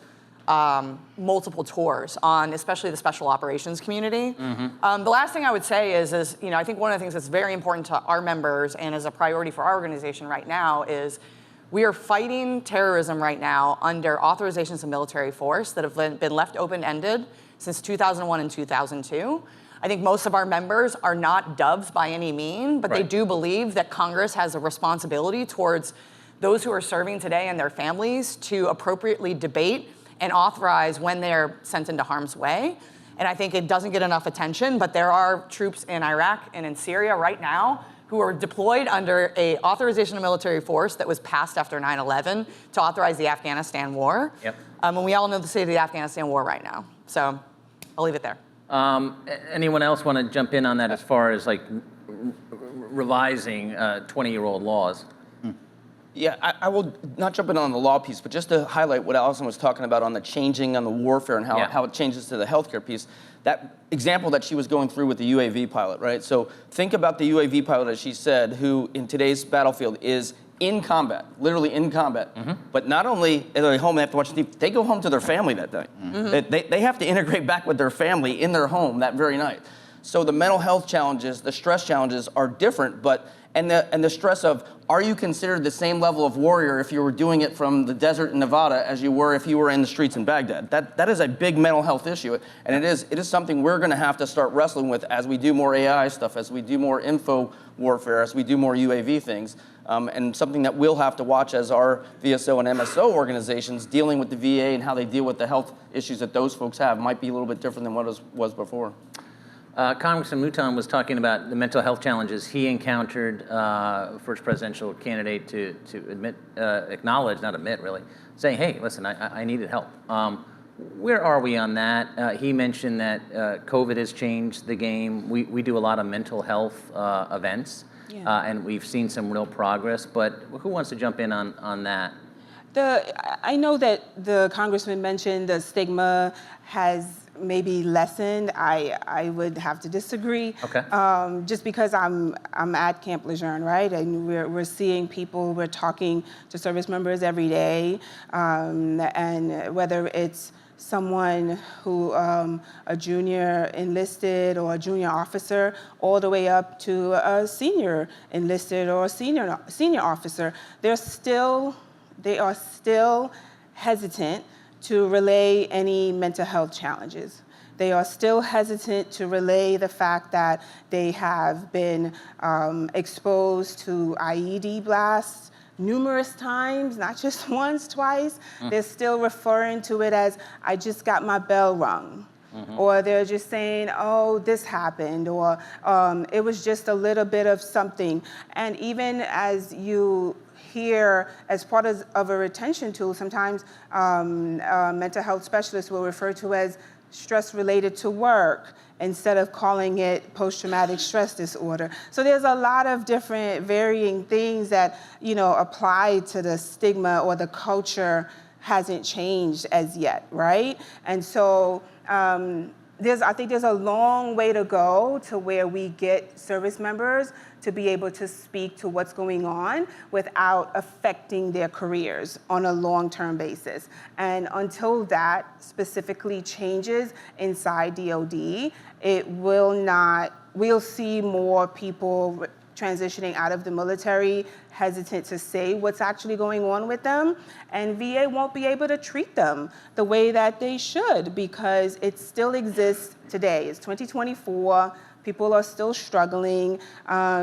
multiple tours on especially the special operations community. The last thing I would say is, you know, I think one of the things that's very important to our members and is a priority for our organization right now is we are fighting terrorism right now under authorizations of military force that have been left open-ended since 2001 and 2002. I think most of our members are not doves by any mean, but they do believe that Congress has a responsibility towards those who are serving today and their families to appropriately debate and authorize when they're sent into harm's way. And I think it doesn't get enough attention, but there are troops in Iraq and in Syria right now who are deployed under a authorization of military force that was passed after 9/11 to authorize the Afghanistan war. And we all know the state of the Afghanistan war right now. So I'll leave it there. Anyone else want to jump in on that as far as like revising 20-year-old laws? Yeah, I will not jump in on the law piece, but just to highlight what Allison was talking about on the changing on the warfare and how it changes to the healthcare piece. That example that she was going through with the UAV pilot, right? So think about the UAV pilot, as she said, who in today's battlefield is in combat, literally in combat. But not only are they home, they have to watch TV, they go home to their family that night. They have to integrate back with their family in their home that very night. So the mental health challenges, the stress challenges are different, but and the stress of, are you considered the same level of warrior if you were doing it from the desert in Nevada as you were if you were in the streets in Baghdad? That is a big mental health issue, and it is something we're going to have to start wrestling with as we do more AI stuff, as we do more info warfare, as we do more UAV things, and something that we'll have to watch as our VSO and MSO organizations dealing with the VA and how they deal with the health issues that those folks have might be a little bit different than what it was before. Congressman Moulton was talking about the mental health challenges he encountered, first presidential candidate to acknowledge, not admit really, saying, hey, listen, I needed help. Where are we on that? He mentioned that COVID has changed the game. We do a lot of mental health events, and we've seen some real progress, but who wants to jump in on that? I know that the congressman mentioned the stigma has maybe lessened. I would have to disagree. Okay. Just because I'm at Camp Lejeune, right? And we're seeing people, we're talking to service members every day, and whether it's someone who, a junior enlisted or a junior officer, all the way up to a senior enlisted or a senior officer, they are still hesitant to relay any mental health challenges. They are still hesitant to relay the fact that they have been exposed to IED blasts numerous times, not just once, twice. They're still referring to it as, I just got my bell rung. Or they're just saying, oh, this happened, or it was just a little bit of something. And even as you hear, as part of a retention tool, sometimes mental health specialists will refer to as stress related to work instead of calling it post-traumatic stress disorder. So there's a lot of different varying things that, apply to the stigma, or the culture hasn't changed as yet, right? And so I think there's a long way to go to where we get service members to be able to speak to what's going on without affecting their careers on a long-term basis. And until that specifically changes inside DOD, we'll see more people transitioning out of the military, hesitant to say what's actually going on with them, and VA won't be able to treat them the way that they should, because it still exists today. It's 2024, people are still struggling.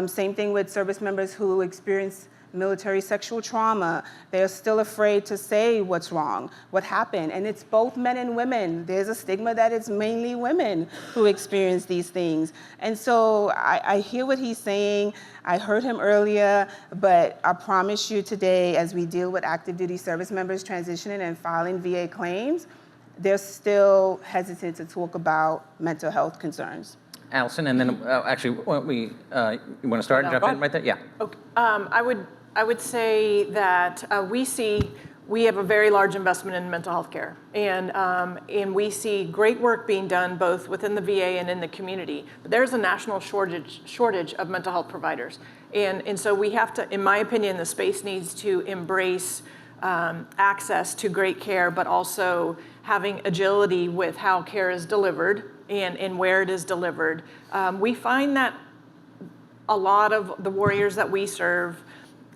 Same thing with service members who experience military sexual trauma. They're still afraid to say what's wrong, what happened. And it's both men and women. There's a stigma that it's mainly women who experience these things. And so I hear what he's saying. I heard him earlier, but I promise you today, as we deal with active duty service members transitioning and filing VA claims, they're still hesitant to talk about mental health concerns. Allison, and then actually, you want to start and jump in right there? Yeah. Okay. I would say that we have a very large investment in mental health care, and we see great work being done both within the VA and in the community. But there's a national shortage of mental health providers, and so we have to, in my opinion, the space needs to embrace access to great care, but also having agility with how care is delivered and where it is delivered. We find that a lot of the warriors that we serve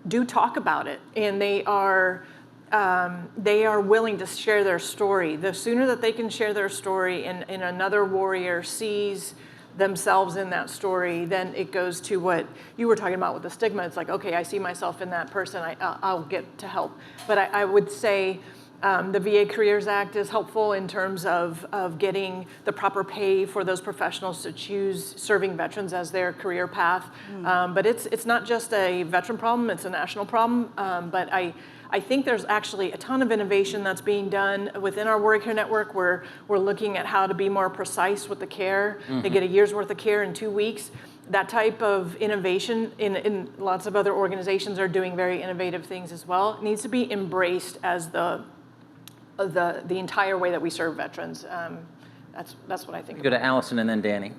do talk about it, and they are willing to share their story. The sooner that they can share their story and another warrior sees themselves in that story, then it goes to what you were talking about with the stigma. It's like, okay, I see myself in that person, I'll get to help. But I would say the VA Careers Act is helpful in terms of getting the proper pay for those professionals to choose serving veterans as their career path. But it's not just a veteran problem, it's a national problem. But I think there's actually a ton of innovation that's being done within our Warrior Care Network, where we're looking at how to be more precise with the care. They get a year's worth of care in 2 weeks. That type of innovation in lots of other organizations are doing very innovative things as well. It needs to be embraced as the entire way that we serve veterans. That's what I think. Go to Allison and then Danny.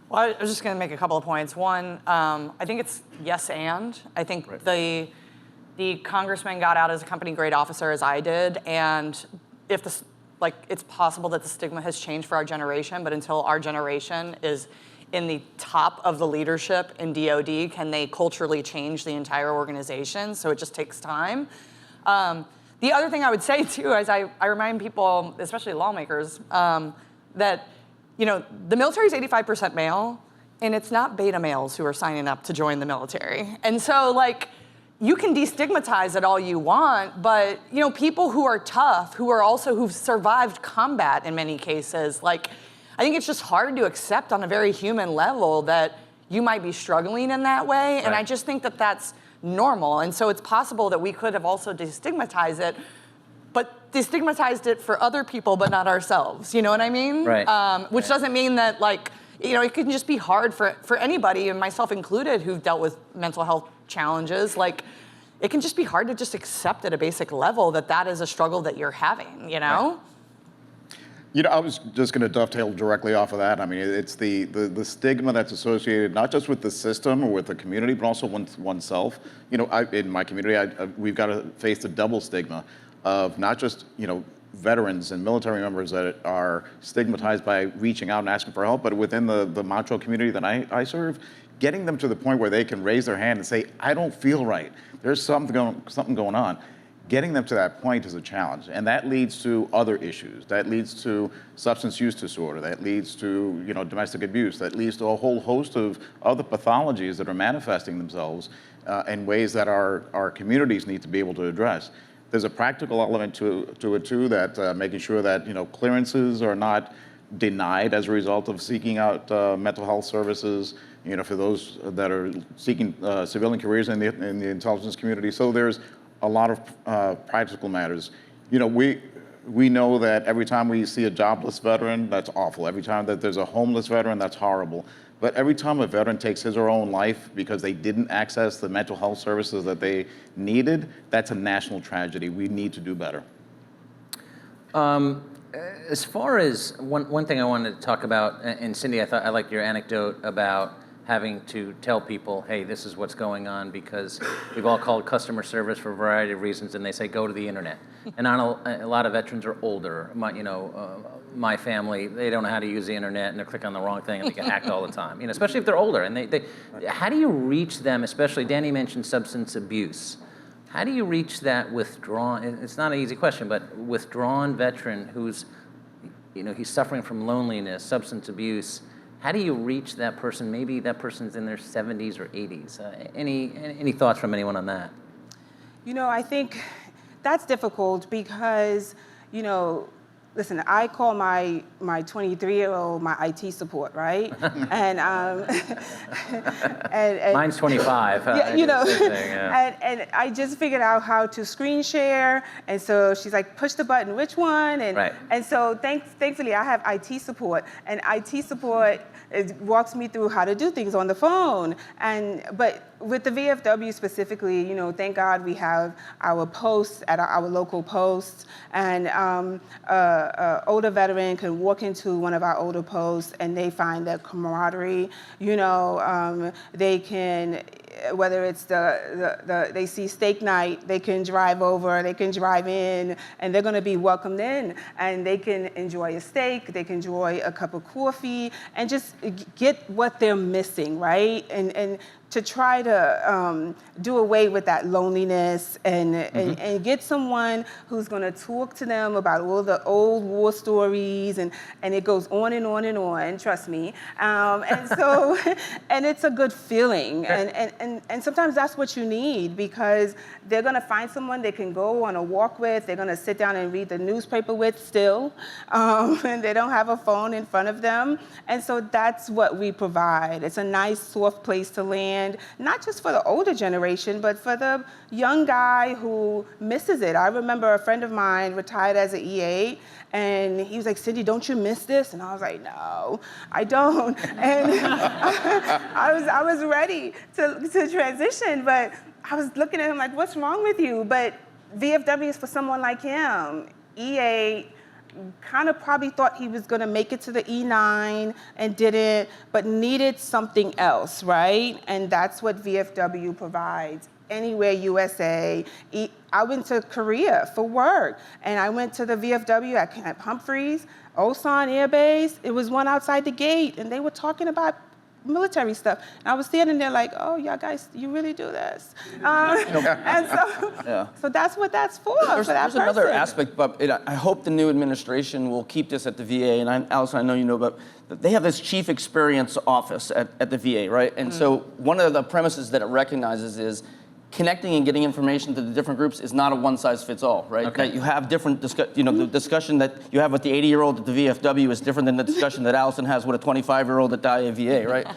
Well, I was just going to make a couple of points. One, I think it's yes and. I think the congressman got out as a company grade officer as I did, and if this, it's possible that the stigma has changed for our generation, but until our generation is in the top of the leadership in DoD, can they culturally change the entire organization? So it just takes time. The other thing I would say too, is I remind people, especially lawmakers, that the military is 85% male, and it's not beta males who are signing up to join the military. And so you can destigmatize it all you want, but people who are tough, who've survived combat in many cases, I think it's just hard to accept on a very human level that you might be struggling in that way. Right. And I just think that that's normal. And so it's possible that we could have also destigmatized it, but destigmatized it for other people, but not ourselves. You know what I mean? Right. Which doesn't mean that it can just be hard for anybody, and myself included, who've dealt with mental health challenges. It can just be hard to just accept at a basic level that is a struggle that you're having, Right. I was just going to dovetail directly off of that. I mean, it's the stigma that's associated not just with the system or with the community, but also oneself. In my community, we've got to face the double stigma of not just, veterans and military members that are stigmatized by reaching out and asking for help, but within the macho community that I serve, getting them to the point where they can raise their hand and say, I don't feel right. There's something going on. Getting them to that point is a challenge, and that leads to other issues. That leads to substance use disorder. That leads to domestic abuse. That leads to a whole host of other pathologies that are manifesting themselves in ways that our communities need to be able to address. There's a practical element to it too, that making sure that clearances are not denied as a result of seeking out mental health services. For those that are seeking civilian careers in the intelligence community. So there's a lot of practical matters. We know that every time we see a jobless veteran, that's awful. Every time that there's a homeless veteran, that's horrible. But every time a veteran takes his or her own life because they didn't access the mental health services that they needed, that's a national tragedy. We need to do better. As far as one thing I wanted to talk about, and Cindy, I liked your anecdote about having to tell people, hey, this is what's going on, because we've all called customer service for a variety of reasons, and they say, go to the internet. And a lot of veterans are older. My family, they don't know how to use the internet, and they click on the wrong thing, and they get hacked all the time. Especially if they're older. And how do you reach them? Especially, Danny mentioned substance abuse. How do you reach that withdrawn? It's not an easy question, but withdrawn veteran who's, he's suffering from loneliness, substance abuse. How do you reach that person? Maybe that person's in their 70s or 80s. Any thoughts from anyone on that? I think that's difficult because, listen, I call my 23-year-old my IT support, right? and mine's 25. And I just figured out how to screen share, and so she's like, push the button, which one? And so thankfully I have IT support, and IT support walks me through how to do things on the phone. But with the VFW specifically, thank God we have our posts at our local posts, and older veteran can walk into one of our older posts and they find that camaraderie. They can, whether it's they see steak night, they can drive over, they can drive in, and they're going to be welcomed in, and they can enjoy a steak, they can enjoy a cup of coffee, and just get what they're missing, right? And to try to do away with that loneliness and get someone who's going to talk to them about all the old war stories, and it goes on and on and on, trust me. And so, and it's a good feeling. And sometimes that's what you need, because they're going to find someone they can go on a walk with, they're going to sit down and read the newspaper with still, and they don't have a phone in front of them. And so that's what we provide. It's a nice, soft place to land. and not just for the older generation, but for the young guy who misses it. I remember a friend of mine retired as an E8, and he was like, Cindy, don't you miss this? And I was like, no, I don't. And I was ready to transition, but I was looking at him like, what's wrong with you? But VFW is for someone like him. E8 kind of probably thought he was going to make it to the E9 and didn't, but needed something else, right? And that's what VFW provides. Anywhere USA. I went to Korea for work, and I went to the VFW at Camp Humphreys, Osan Air Base. It was one outside the gate, and they were talking about military stuff. And I was standing there like, oh, y'all guys, you really do this? And so that's what that's for. There's another aspect, but I hope the new administration will keep this at the VA. And Allison, I know you know, but they have this chief experience office at the VA, right? And so one of the premises that it recognizes is connecting and getting information to the different groups is not a one-size-fits-all, right? Okay. That you have different, the discussion that you have with the 80-year-old at the VFW is different than the discussion that Allison has with a 25-year-old at the IAVA, right?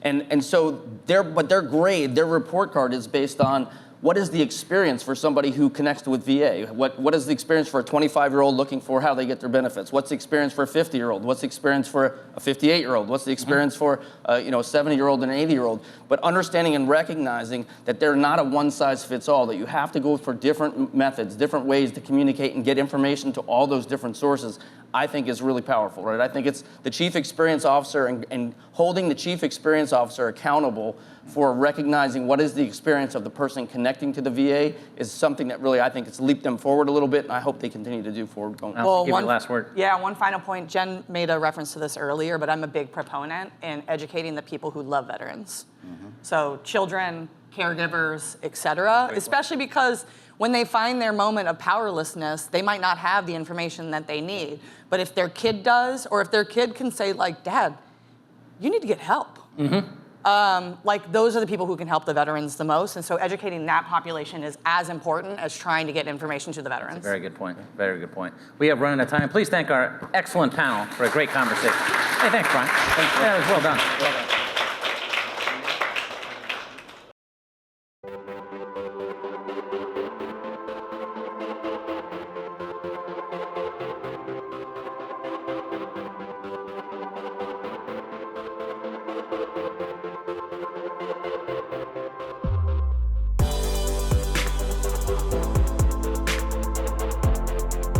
And so their grade, their report card is based on what is the experience for somebody who connects with VA? What is the experience for a 25-year-old looking for how they get their benefits? What's the experience for a 50-year-old? What's the experience for a 58-year-old? What's the experience for a 70-year-old and an 80-year-old? But understanding and recognizing that they're not a one-size-fits-all, that you have to go for different methods, different ways to communicate and get information to all those different sources, I think is really powerful, right? I think it's the chief experience officer and holding the chief experience officer accountable for recognizing what is the experience of the person connecting to the VA is something that really, I think, it's leaped them forward a little bit, and I hope they continue to do forward going. Well, give you the last word. Yeah, one final point. Jen made a reference to this earlier, but I'm a big proponent in educating the people who love veterans. So children, caregivers, et cetera, especially because when they find their moment of powerlessness, they might not have the information that they need. But if their kid does, or if their kid can say, like, Dad, you need to get help. Like, those are the people who can help the veterans the most. And so educating that population is as important as trying to get information to the veterans. That's a very good point. Very good point. We have run out of time. Please thank our excellent panel for a great conversation. Hey, thanks, Brian. Thanks. Yeah, it was well done. Well done.